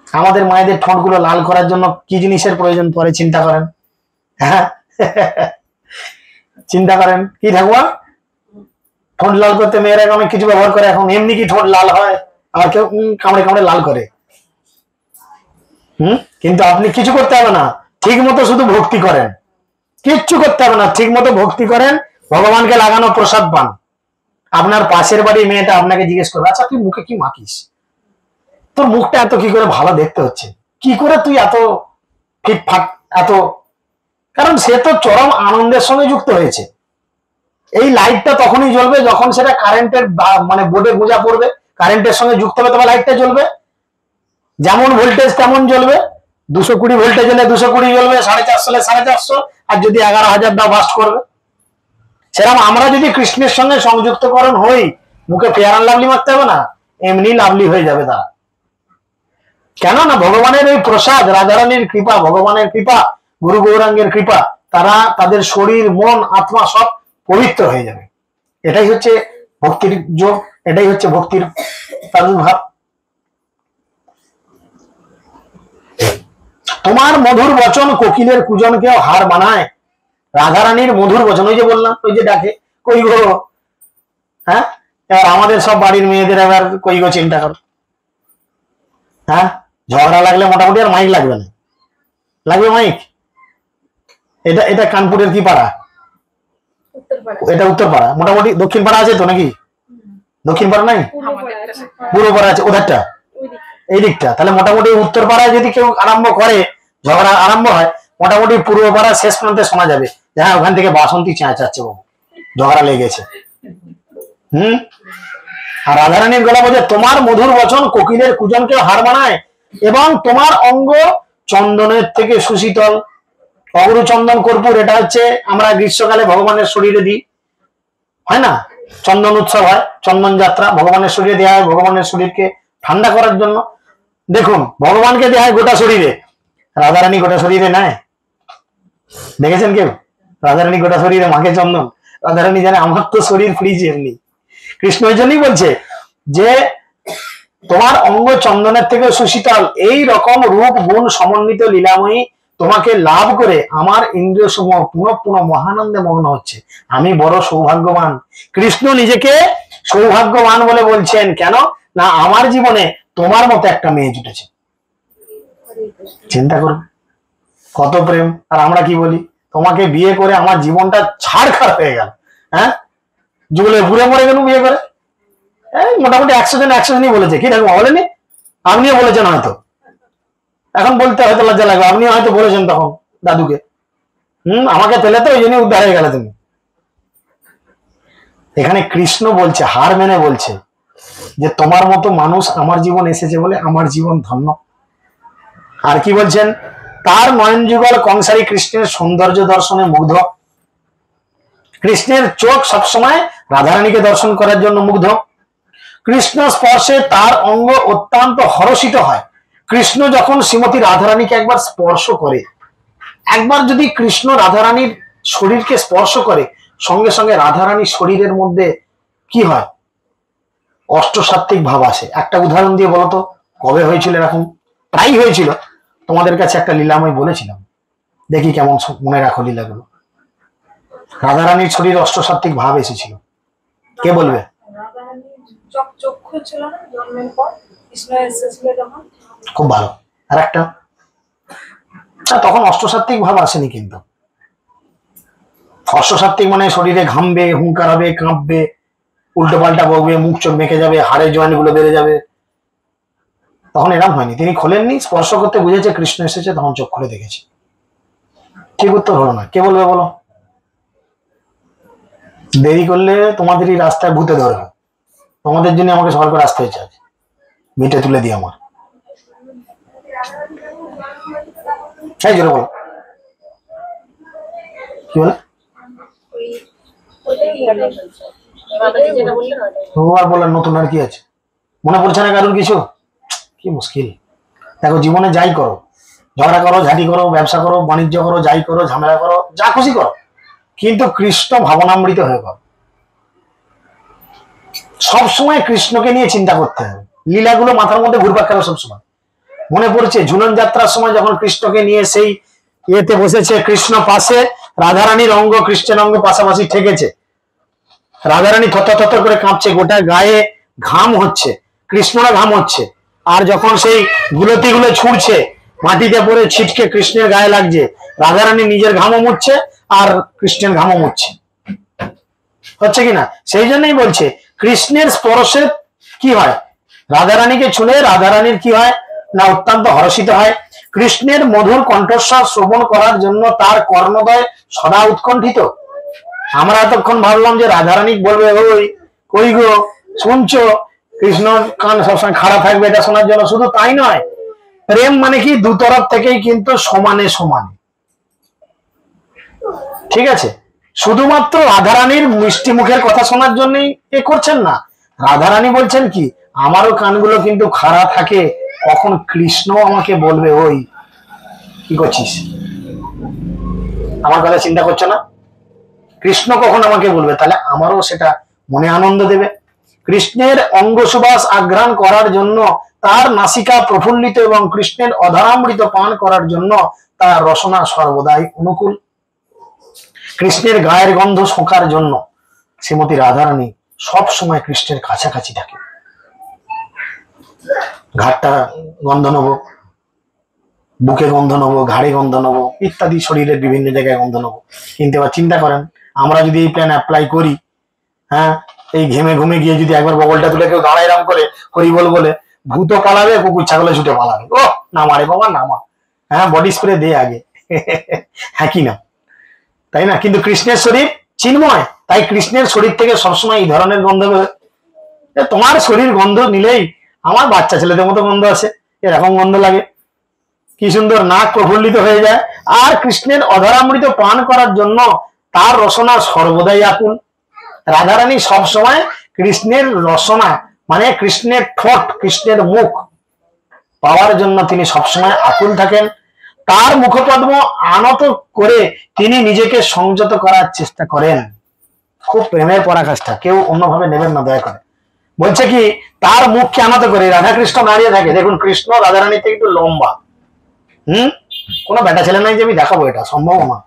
A: আমাদের মায়েদের ঠোঁটগুলো লাল করার জন্য কি জিনিসের প্রয়োজন পড়ে চিন্তা করেন? হ্যাঁ, চিন্তা করেন কি ঠাকুমা? ঠোঁট লাল করতে মেয়েরা অনেক কিছু ব্যবহার করে। এখন এমনি কি ঠোঁট লাল হয়? আর কেউ কামড়ে কামড়ে লাল করে। কিন্তু আপনি কিছু করতে হবে না, ঠিক মতো শুধু ভক্তি করেন, কিচ্ছু করতে হবে না, ঠিক মতো ভক্তি করেন, ভগবানকে লাগানো প্রসাদ পান। আপনার পাশের বাড়ির মেয়েটা আপনাকে জিজ্ঞেস করবে, আচ্ছা তুই মুখে কি মাখিস, তোর মুখটা এত কি করে ভালো দেখতে হচ্ছে, কি করে তুই এত ফিটফাট এত, কারণ সে তো চরম আনন্দের সঙ্গে যুক্ত হয়েছে। এই লাইটটা তখনই জ্বলবে যখন সেটা কারেন্টের মানে বোর্ডে গোঁজা পড়বে, কারেন্টের সঙ্গে যুক্ত হবে, তবে লাইটটা জ্বলবে। যেমন ভোল্টেজ তেমন জ্বলবে। 220 ভোল্টেজ হলে 220 জ্বলবে, 450 হলে 450, আর যদি 11,000 দাও বাস্ট করবে। সেরকম আমরা যদি কৃষ্ণের সঙ্গে সংযুক্তকরণ হই, মুখে ফেয়ার অ্যান্ড লাভলি মারতে হবে না, এমনি লাভলি হয়ে যাবে তারা। কেন না ভগবানের এই প্রসাদ, রাধারানীর কৃপা, ভগবানের কৃপা, গুরু গৌরাঙ্গের কৃপা, তারা তাদের শরীর মন আত্মা সব পবিত্র হয়ে যাবে। এটাই হচ্ছে ভক্তির যোগ, এটাই হচ্ছে ভক্তির প্রাদুর্ভাব। তোমার মধুর বচন কোকিলের কুজনকেও হার মানায়। রাধারানীর মধুর বচন, ওই যে বললাম, ওই যে ডাকে কই গো, হ্যাঁ, এবার আমাদের সব বাড়ির মেয়েদের এবার কই গো চিন্তা করো। হ্যাঁ, ঝগড়া লাগলে মোটামুটি আর মাইক লাগবে না, লাগবে মাইক। এটা এটা কানপুরের কি পাড়া? এটা উত্তর পাড়া, মোটামুটি দক্ষিণ পাড়া আছে তো নাকি? দক্ষিণ পাড়া নাই, পূর্ব পাড়া আছে, ওধারটা এই দিকটা। তাহলে মোটামুটি উত্তর পাড়ায় যদি কেউ আরম্ভ করে, ঝগড়া আরম্ভ হয়, মোটামুটি পূর্ব পাড়ার শেষ প্রান্তে শোনা যাবে, হ্যাঁ ওখান থেকে বাসন্তী চেঁচাচ্ছে, বাবু ঝগড়া লেগেছে। আর রাধারানীর গলা বলছে, তোমার মধুর বচন কোকিলের কুজনকে হার মানায়, এবং তোমার অঙ্গ চন্দনের থেকে সুশীতল। অগরু চন্দন কর্পূর, এটা হচ্ছে আমরা গ্রীষ্মকালে ভগবানের শরীরে দিই, হয় না? চন্দন উৎসব হয়, চন্দন যাত্রা ভগবানের শরীরে দেওয়া হয়, ভগবানের শরীরকে ঠান্ডা করার জন্য। দেখুন, ভগবানকে দেওয়া হয় গোটা শরীরে, রাধারানী গোটা শরীরে নেয়? দেখেছেন কেউ? রাধারানী গোটা শরীরে মাকে চন্দন। রাধারানী জানে আমার তো শরীর ফ্রিজ এমনি। কৃষ্ণ ওই জন্যই বলছে যে তোমার অঙ্গ চন্দনের থেকে সুশীতল, এই রকম রূপ গুণ সমন্বিত লীলাময়ী তোমাকে লাভ করে আমার ইন্দ্রিয় সমূহ পুনঃ পুনঃ মহানন্দে মগ্ন হচ্ছে। আমি বড় সৌভাগ্যবান। কৃষ্ণ নিজেকে সৌভাগ্যবান বলে বলছেন, কেন না আমার জীবনে তোমার মতো একটা মেয়ে জুটেছে। চিন্তা করুন কত প্রেম। আর আমরা কি বলি, তোমাকে বিয়ে করে আমার জীবনটা ছাড়খাড় হয়ে গেল। হ্যাঁ, যুগলে ঘুরে মরে গেল বিয়ে করে। মোটামুটি 100 জন 100 জনই বলেছে, কি ঠাকুমা বলেনি? আপনিও বলেছেন হয়তো, এখন বলতে হয়তো লজ্জা লাগবে, আপনিও হয়তো বলেছেন তখন দাদুকে। আমাকে পেলে তো ওই জন্যই উদ্ধার হয়ে গেলে তুমি। এখানে কৃষ্ণ বলছে, হার মেনে বলছে যে তোমার মতো মানুষ আমার জীবন এসেছে বলে আমার জীবন ধন্য। আর কি বলছেন, তার নয়ন যুগল কংসারী কৃষ্ণের সৌন্দর্য দর্শনে মুগ্ধ। কৃষ্ণের চোখ সবসময় রাধারানীকে দর্শন করার জন্য মুগ্ধ। কৃষ্ণ স্পর্শে তার অঙ্গ অত্যন্ত হর্ষিত হয়। কৃষ্ণ যখন শ্রীমতী রাধারানীকে একবার স্পর্শ করে, একবার যদি কৃষ্ণ রাধারানীর শরীরকে স্পর্শ করে, সঙ্গে সঙ্গে রাধারানীর শরীরের মধ্যে কি হয়? অষ্টসাত্ত্বিক ভাব আসে। একটা উদাহরণ দিয়ে বলতো, কবে হয়েছিল এরকম? প্রায় হয়েছিল, তোমাদের কাছে একটা লীলাময় বলেছিলাম, দেখি কেমন মনে রাখো লীলাগুলো। রাধারানীর শরীরে অষ্টসাত্ত্বিক ভাব এসেছিল, কে বলবে? খুব ভালো। আর একটা, তখন অষ্টসাত্ত্বিক ভাব আসেনি, কিন্তু অশ্বসাত্ত্বিক মানে শরীরে ঘামবে, হুঙ্কার হবে, কাঁপবে, উল্টো পাল্টা বকবে, মুখ চোখ মেখে যাবে, হাড়ের জয়েন্ট গুলো বেড়ে যাবে। তখন এরকম হয়নি, তিনি খোলেননি, স্পর্শ করতে বুঝেছে কৃষ্ণ এসেছে, তখন চোখ খুলে দেখেছে। ঠিক উত্তর হলো না, কে বলবে বলো? দেরি করলে তোমাদেরই রাস্তায় ভূতে ধরবে, তোমাদের জন্য আমাকে সবার করে আসতে হয়েছে আজ, মিটে তুলে দিই আমার। এই জোরে বলো, কি বলে? আর বলার নতুন আর কি আছে? মনে পড়ছে না কারণ কিছু? কি মুশকিল। দেখো, জীবনে যাই করো, ঝগড়া করো, ঝাঁটি করো, ব্যবসা করো, বাণিজ্য করো, যাই করো, ঝামেলা করো, যা খুশি করো, কিন্তু কৃষ্ণ ভাবনামৃত হয়ে করো। সবসময় কৃষ্ণকে নিয়ে চিন্তা করতে হবে, লীলাগুলো মাথার মধ্যে ঘুরপাক খাবে সবসময়। মনে পড়ছে ঝুলন যাত্রার সময় যখন কৃষ্ণকে নিয়ে সেই ইয়েতে বসেছে, কৃষ্ণ পাশে, রাধারানীর অঙ্গ কৃষ্ণের অঙ্গ পাশাপাশি ঠেকেছে, রাধারানী থর করে কাঁপছে, গোটা গায়ে ঘাম হচ্ছে, কৃষ্ণরা ঘাম হচ্ছে, আর যখন সেই গুলতি গুলো ছুটছে মাটিতে পড়ে ছিটকে কৃষ্ণের গায়ে লাগছে, রাধারানী নিজের ঘামও মুছছে আর কৃষ্ণের ঘামও মুছছে, হচ্ছে কিনা? সেই জন্যই বলছে কৃষ্ণের স্পর্শে কি হয়, রাধারানীকে ছুঁলে রাধারানীর কি হয় না, অত্যন্ত হর্ষিত হয়। কৃষ্ণের মধুর কণ্ঠস্বর শ্রবণ করার জন্য তার কর্ণদয় সদা উৎকণ্ঠিত। আমরা এতক্ষণ ভাবলাম যে রাধারানী বলবে ওই কই গো শুনছো, কৃষ্ণ কান সবসময় খাড়া থাকবে এটা শোনার জন্য। শুধু তাই নয়, প্রেম মানে কি দু তরফ থেকেই কিন্তু সমানে সমানে, ঠিক আছে? শুধুমাত্র রাধারানীর মিষ্টি মুখের কথা শোনার জন্যই এ করছেন না, রাধারানী বলছেন কি আমারও কানগুলো কিন্তু খাড়া থাকে, কখন কৃষ্ণ আমাকে বলবে ওই কি করছিস, আমার কথা চিন্তা করছো না? কৃষ্ণ কখন আমাকে বলবে, তাহলে আমারও সেটা মনে আনন্দ দেবে। কৃষ্ণের অঙ্গ সুবাস আঘ্রাণ করার জন্য তার নাসিকা প্রফুল্লিত এবং কৃষ্ণের অধরামৃত পান করার জন্য তার রসনা সর্বদাই অনুকূল। কৃষ্ণের গায়ের গন্ধ শোকার জন্য শ্রীমতী রাধারানী সব সময় কৃষ্ণের কাছাকাছি থাকে। ঘাটটা গন্ধ নেবো, বুকে গন্ধ নেবো, ঘাড়ে গন্ধ নেবো, ইত্যাদি শরীরের বিভিন্ন জায়গায় গন্ধ নেবো। কিন্তু এবার চিন্তা করেন, আমরা যদি এই প্ল্যান অ্যাপ্লাই করি, হ্যাঁ, এই ঘেমে ঘুমে গিয়ে যদি একবার বগলটা তুলে কেউ দাঁড়ায় এরম করে হরিবল বলে, ভূত পালাবে, কুকুর ছাগলে ছুটে পালাবে। ও নামা রে বাবা নামা, হ্যাঁ, বডি স্প্রে দে আগে, হ্যাঁ কি না, তাই না? কিন্তু কৃষ্ণের শরীর চিন্ময়, তাই কৃষ্ণের শরীর থেকে সবসময় এই ধরনের গন্ধ বেরোয়। তোমার শরীর গন্ধ নিলেই আমার বাচ্চা ছেলেদের মতো গন্ধ আছে, এরকম গন্ধ লাগে, কি সুন্দর, নাক প্রফুল্লিত হয়ে যায়। আর কৃষ্ণের অধরামৃত পান করার জন্য তার রসনা সর্বদাই আকুল। রাধারানী সবসময় কৃষ্ণের রসনা মানে কৃষ্ণের ঠোঁট, কৃষ্ণের মুখ পাওয়ার জন্য তিনি সবসময় আকুল থাকেন। তার মুখপদ্ম আনত করে তিনি নিজেকে সংযত করার চেষ্টা করেন। খুব প্রেমের পরাকাষ্ঠা, কেউ অন্যভাবে নেবেন না দয়া করে। বলছে কি, তার মুখকে আনত করে রাধাকৃষ্ণ দাঁড়িয়ে থাকে। দেখুন, কৃষ্ণ রাধারানী থেকে একটু লম্বা, কোনো বেটা ছেলে নাই যে আমি দেখাবো, এটা সম্ভব না।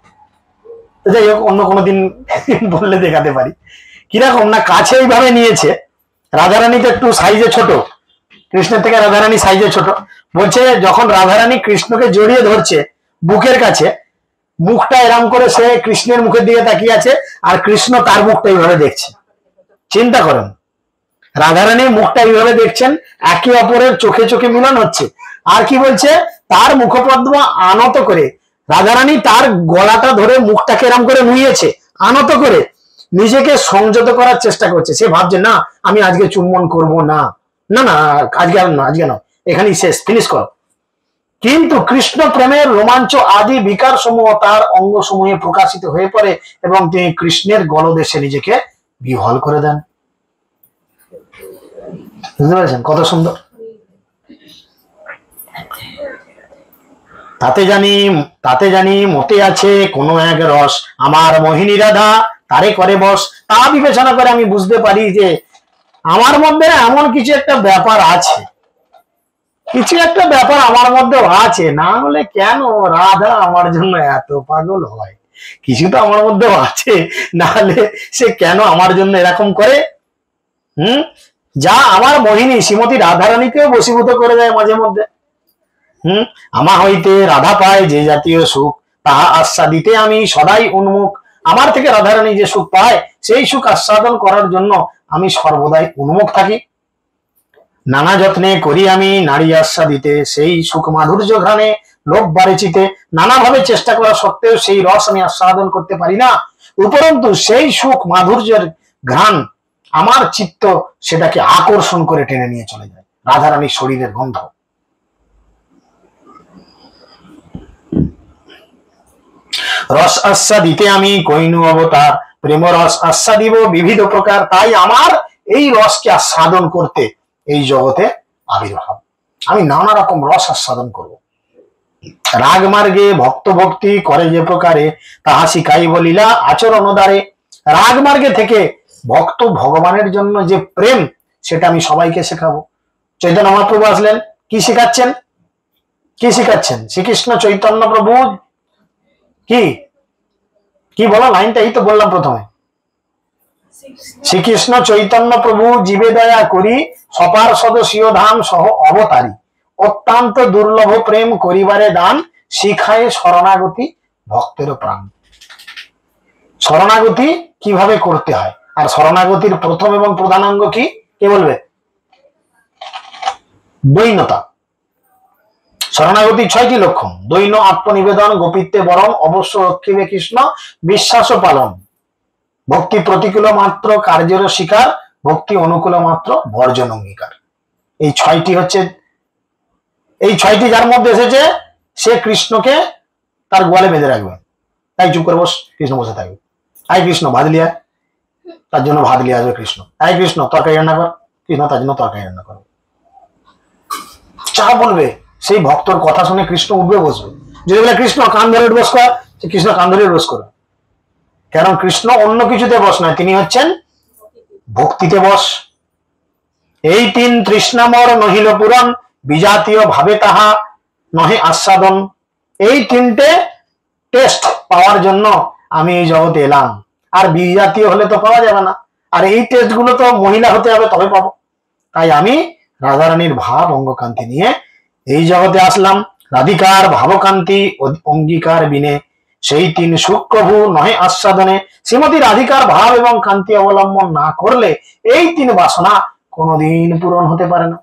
A: যাই হোক, অন্য কোনো দিন বললে দেখাতে পারি। কিরকম না, কাছে এইভাবে নিয়েছে, রাধারানী তো একটু সাইজে ছোট, কৃষ্ণের থেকে রাধারানী সাইজে ছোট। বলছে যখন রাধারানী কৃষ্ণকে জড়িয়ে ধরছে বুকের কাছে, মুখটা এরম করে সে কৃষ্ণের মুখের দিকে তাকিয়ে আছে, আর কৃষ্ণ তার মুখটা এইভাবে দেখছে। চিন্তা করেন, রাধারানীর মুখটা এইভাবে দেখছেন, একে অপরের চোখে চোখে মিলন হচ্ছে। আর কি বলছে, তার মুখপদ্ম আনত করে রাধারানী তার গলাটা ধরে মুখটাকে এরম করে নুইয়েছে, আনত করে নিজেকে সংযত করার চেষ্টা করছে। সে ভাবছে না আমি আজকে চুম্বন করব না, না না আজকে না, আজকে না, এখানেই শেষ, ফিনিশ করো। কিন্তু কৃষ্ণ প্রেমের রোমাঞ্চ আদি বিকার সমূহ তার অঙ্গ সমূহে প্রকাশিত হয়ে পড়ে এবং তিনি কৃষ্ণের গলদেশে নিজেকে বিহ্বল করে দেন। বুঝতে পেরেছেন কত সুন্দর? তাতে জানি মতে আছে কোন এক রস, আমার মোহিনী রাধা তারে করে বস। তা বিবেচনা করে আমি বুঝতে পারি যে আমার মধ্যে এমন কিছু একটা ব্যাপার আছে, কিছু একটা ব্যাপার আমার মধ্যে আছে, না হলে কেন রাধা আমার জন্য এত পাগল হয়? কিছু তো আমার মধ্যে আছে, না হলে সে কেন আমার জন্য এরকম করে? যা আমার মোহিনী শ্রীমতী রাধারানীকেও বশীভূত করে দেয় মাঝে মধ্যে। আমা হইতে রাধা পায় যে জাতীয় সুখ, তাহা আস্বাদিতে আমি সদাই উন্মুখ। আমার থেকে রাধারানী যে সুখ পায় সেই সুখ আস্বাদন করার জন্য আমি সর্বদাই উন্মুখ থাকি। নানা যত্নে করি আমি নারী আস্বাদিতে, সেই সুখ মাধুর্য ঘ্রাণে লোক বাড়িচিতে। নানাভাবে চেষ্টা করা সত্ত্বেও সেই রস আমি আস্বাদন করতে পারি না, উপরন্তু সেই সুখ মাধুর্যের ঘ্রাণ আমার চিত্ত সেটাকে আকর্ষণ করে টেনে নিয়ে চলে যায়, রাধারানীর শরীরের গন্ধ। রস আস্বাদিতে আমি কইনু অবতার, প্রেম রস আস্বাদিব বিবিধ প্রকার। তাই আমার এই রসকে আস্বাদন করতে এই জগতে আবির্ভাব। আমি নানা রকম রস আস্বাদন করব। রাগ মার্গে ভক্ত ভক্তি করে যে প্রকারে, তাহা শিখাইব লীলা আচরণ দ্বারে। রাগ মার্গে থেকে ভক্ত ভগবানের জন্য যে প্রেম, সেটা আমি সবাইকে শেখাবো। চৈতন্য মহাপ্রভু আসলেন, কি শেখাচ্ছেন? কি শেখাচ্ছেন? শ্রীকৃষ্ণ চৈতন্য প্রভু কি কি বলো লাইনটা, এই তো বললাম প্রথমে। শ্রীকৃষ্ণ চৈতন্য প্রভু জীবে দয়া করি, সপার সদস্য ধাম সহ অবতারী, অত্যন্ত দুর্লভ প্রেম করিবারে দান, শিখায় শরণাগতি ভক্তের প্রাণ। শরণাগতি কিভাবে করতে হয়, আর শরণাগতির প্রথম এবং প্রধানাঙ্গ কি, কে বলবে? দৈন্যতা। শরণাগতির 6টি লক্ষণ: দৈন্য, আত্মনিবেদন, গোপিত্বে বরণ, অবশ্য রক্ষিবে কৃষ্ণ, বিশ্বাস পালন, ভক্তি প্রতিকূল মাত্র কার্যের স্বীকার, ভক্তি অনুকূল মাত্র বর্জন অঙ্গীকার। এই 6টি হচ্ছে, এই 6টি যার মধ্যে এসেছে সে কৃষ্ণকে তার গোয়ালে বেঁধে রাখবে। তাই চুপ করে বস, কৃষ্ণ বসে থাকবে। আই কৃষ্ণ ভাত লিয়া, তার জন্য ভাত লিয়ে আসবে কৃষ্ণ। আই কৃষ্ণ তরকারি রান্না কর, কৃষ্ণ তার জন্য তরকারি রান্না করবে। যা বলবে সেই ভক্তর কথা শুনে কৃষ্ণ উঠবে বসবে। যদি বলে কৃষ্ণ কান ধরে বস কর, সে কৃষ্ণ কান ধরে বস করে। কারণ কৃষ্ণ অন্য কিছুতে বস নয়, তিনি হচ্ছেন ভক্তিতে বস। এই 3 তৃষ্ণামর নহিল পুরন, বিজাতীয় ভাবে তাহা নহে আস্বাদন। এই 3টে টেস্ট পাওয়ার জন্য আমি এই জগতে এলাম, আর বিজাতীয় হলে তো পাওয়া যাবে না। আর এই টেস্ট গুলো তো মহিলা হতে হবে তবে পাবো। তাই আমি রাধারানীর ভাব অঙ্গকান্তি নিয়ে এই জগতে আসলাম। রাধিকার ভাবকান্তি অঙ্গীকার বিনে, সেই 3 সুখ প্রভু নহে আস্বাদনে। শ্রীমতী রাধিকার ভাব এবং কান্তি অবলম্বন না করলে এই 3 বাসনা কোনোদিন পূরণ হতে পারে না।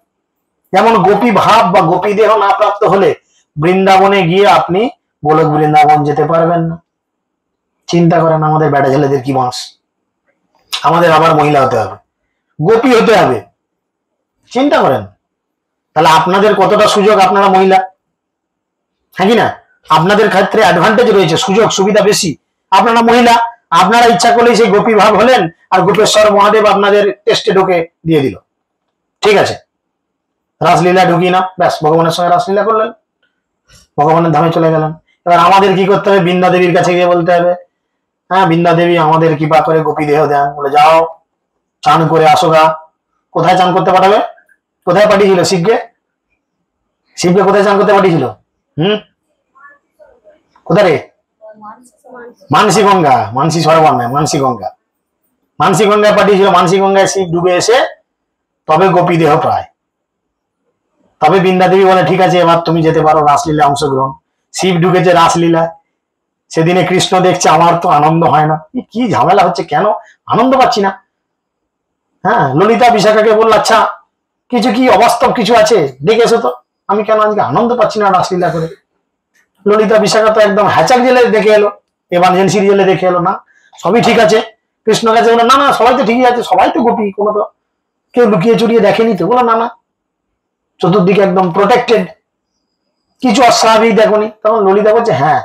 A: যেমন গোপী ভাব বা গোপী দেহ না প্রাপ্ত হলে বৃন্দাবনে গিয়ে আপনি গোলক বৃন্দাবন যেতে পারবেন না। চিন্তা করেন আমাদের বেটা ছেলেদের কি বাঁশ, আমাদের আবার মহিলা হতে হবে, গোপী হতে হবে। চিন্তা করেন তাহলে আপনাদের কতটা সুযোগ, আপনারা মহিলা, হ্যাঁ কি না? আপনাদের ক্ষেত্রে অ্যাডভান্টেজ রয়েছে, সুযোগ সুবিধা বেশি। আপনারা মহিলা, আপনারা ইচ্ছা করলেই সেই গোপী ভাব হলেন, আর গোপেশ্বর মহাদেব আপনাদের টেস্টে ঢুকে দিয়ে দিল। ঠিক আছে, রাসলীলা ঢুকিয়ে না, ব্যাস ভগবানের সঙ্গে রাসলীলা করলেন, ভগবানের ধামে চলে গেলেন। এবার আমাদের কি করতে হবে? বৃন্দা দেবীর কাছে গিয়ে বলতে হবে, হ্যাঁ বৃন্দা দেবী আমাদের কৃপা করে গোপী দেহ দেন। বলে যাও চান করে আসো গা। কোথায় চান করতে পাঠাবে? কোথায় পাঠিয়েছিল শিবকে? শিবকে কোথায় চান করতে পাঠিয়েছিল? কোথায় রে? মানসী গঙ্গা, মানসী সরোবর নয়, মানসী গঙ্গা। মানসী গঙ্গায় পাঠিয়েছিল। মানসী গঙ্গায় শিব ডুবে এসে তবে গোপী দেহ প্রায়, তবে বৃন্দা দেবী বলে ঠিক আছে এবার তুমি যেতে পারো রাসলীলা অংশগ্রহণ। শিব ঢুকেছে রাসলীলা, সেদিনে কৃষ্ণ দেখছে আমার তো আনন্দ হয় না, কি ঝামেলা হচ্ছে, কেন আনন্দ পাচ্ছি না। হ্যাঁ, ললিতা বিশাখাকে বলল আচ্ছা কিছু কি অবাস্তব কিছু আছে দেখে এসো তো, আমি কেন আজকে আনন্দ পাচ্ছি না রাসলীলা করে। ললিতা বিশাখা তো একদম হ্যাচাক জেলে দেখে এলো, এমার্জেন্সির জেলে দেখে এলো, না সবই ঠিক আছে। কৃষ্ণ কাছে বললো না না সবাই তো ঠিকই আছে, সবাই তো গোপী, কোনো তো কেউ লুকিয়ে চুরিয়ে দেখেনি তো। বলো না না, চতুর্দিকে একদম প্রোটেক্টেড, কিছু অস্বাভাবিক দেখোনি। তখন ললিতা বলছে হ্যাঁ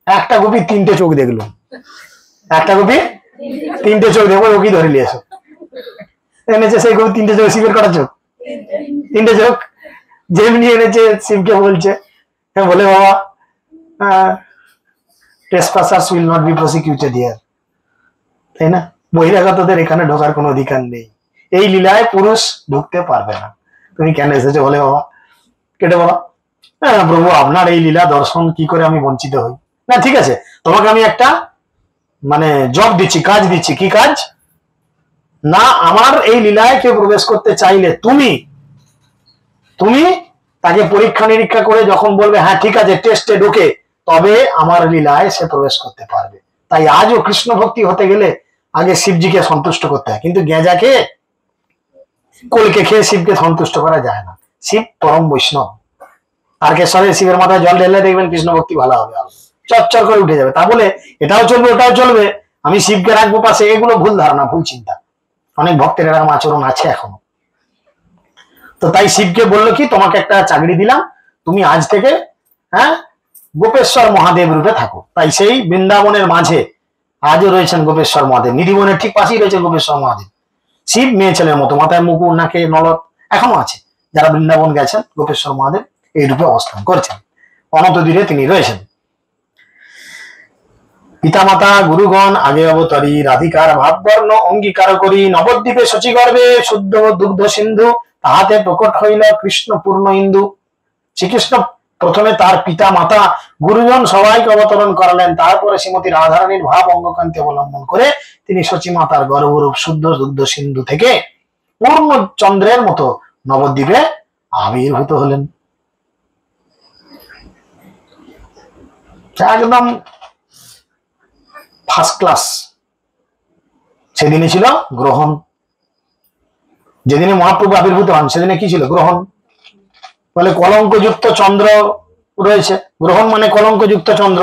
A: একটা গোপী 3টে চোখ দেখলো, একটা গোপী 3টে চোখ দেখো, ওকে ধরে নিয়ে এসো। এনেছে সেই গোপী 3টে চোখ, শিবের কটা চোখ? 3টে চোখ। যেমনি এনেছে শিবকে বলছে, হ্যাঁ বলে বাবা trespassers will not be prosecuted here, তাই না? বহিরাগতদের এখানে ঢোকার কোনো অধিকার নেই, এই লীলায় পুরুষ ঢুকতে পারবে না। তুমি কেন এসেছো? বলে বাবা কেটে বলো, হ্যাঁ প্রভু আপনার এই লীলা দর্শন কি করে আমি বঞ্চিত হই। না ঠিক আছে, তোমাকে আমি একটা মানে জব দিচ্ছি, কাজ দিচ্ছি। কি কাজ? না আমার এই লীলায় কেউ প্রবেশ করতে চাইলে তুমি তাকে পরীক্ষা নিরীক্ষা করে যখন বলবে হ্যাঁ ঠিক আছে টেস্টে ঢোকে, তবে আমার লীলায় সে প্রবেশ করতে পারবে। তাই আজও কৃষ্ণ ভক্তি হতে গেলে আগে শিবজিকে সন্তুষ্ট করতে হয়, কিন্তু গেঁজাকে কোলকে খেয়ে শিবকে সন্তুষ্ট করা যায় না। শিব পরম বৈষ্ণব। তারকেশ্বরে শিবের মাথায় জল ঢেলে দেখবেন কৃষ্ণ ভক্তি ভালো হবে, চচ্চর করে উঠে যাবে। তা বলে এটাও চলবে ওটাও চলবে, আমি শিবকে রাখবো পাশে, এগুলো ভুল ধারণা, ভুল চিন্তা। অনেক ভক্তের এরকম আচরণ আছে এখনো। তো তাই শিবকে বললো কি, তোমাকে একটা চাকরি দিলাম, তুমি আজ থেকে গোপেশ্বর মহাদেব রূপে থাকো। তাই সেই বৃন্দাবনের মাঝে আজও রয়েছেন গোপেশ্বর মহাদেব, নিধিবনের ঠিক পাশেই রয়েছে গোপেশ্বর মহাদেব। শিব মেয়ে ছেলের মতো, মাথায় মুকুট, নাকে নলদ এখনো আছে। যারা বৃন্দাবন গেছেন, গোপেশ্বর মহাদেব এই রূপে অবস্থান করছেন, অনন্ত দূরে তিনি রয়েছেন। পিতামাতা গুরুগণ আগে অবতরী, রাধিকার ভাববর্ণ অঙ্গীকার করি, নবদ্বীপে শচীগর্ভে শুদ্ধ দুগ্ধ সিন্ধু, তাহাতে প্রকট হইল কৃষ্ণ পূর্ণ ইন্দু। শ্রীকৃষ্ণ প্রথমে তার পিতা মাতা গুরুজন সবাইকে অবতরণ করালেন, তারপরে শ্রীমতী রাধারানীর ভাব অঙ্গকান্তি অবলম্বন করে তিনি শচী মাতার গর্ভরূপ শুদ্ধ দুগ্ধ সিন্ধু থেকে পূর্ণ চন্দ্রের মতো নবদ্বীপে আবির্ভূত হলেন। একদম ফার্স্ট ক্লাস। সেদিনে ছিল গ্রহণ, যেদিনে মহাপ্রভু আবির্ভূত হন সেদিনে কি ছিল? গ্রহণ। বলে কলঙ্কযুক্ত চন্দ্র রয়েছে, গ্রহণ মানে কলঙ্কযুক্ত চন্দ্র।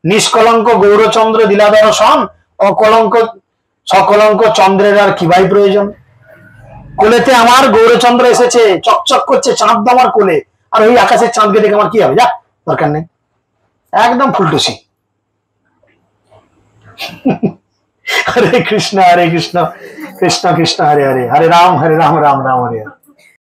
A: নিষ্কলঙ্ক গৌরচন্দ্র দিলাদর সন, অকলঙ্ক সকলঙ্ক চন্দ্রের আর কি ভাই প্রয়োজন? কোলেতে আমার গৌরচন্দ্র এসেছে, চকচক করছে চাঁদ আমার কোলে, আর ওই আকাশের চাঁদকে দেখে আমার কি হবে? যা, দরকার নেই। একদম ফুলটুসি। হরে কৃষ্ণ কৃষ্ণ কৃষ্ণ হরে হরে, হরে রাম রাম রাম হরে হরে।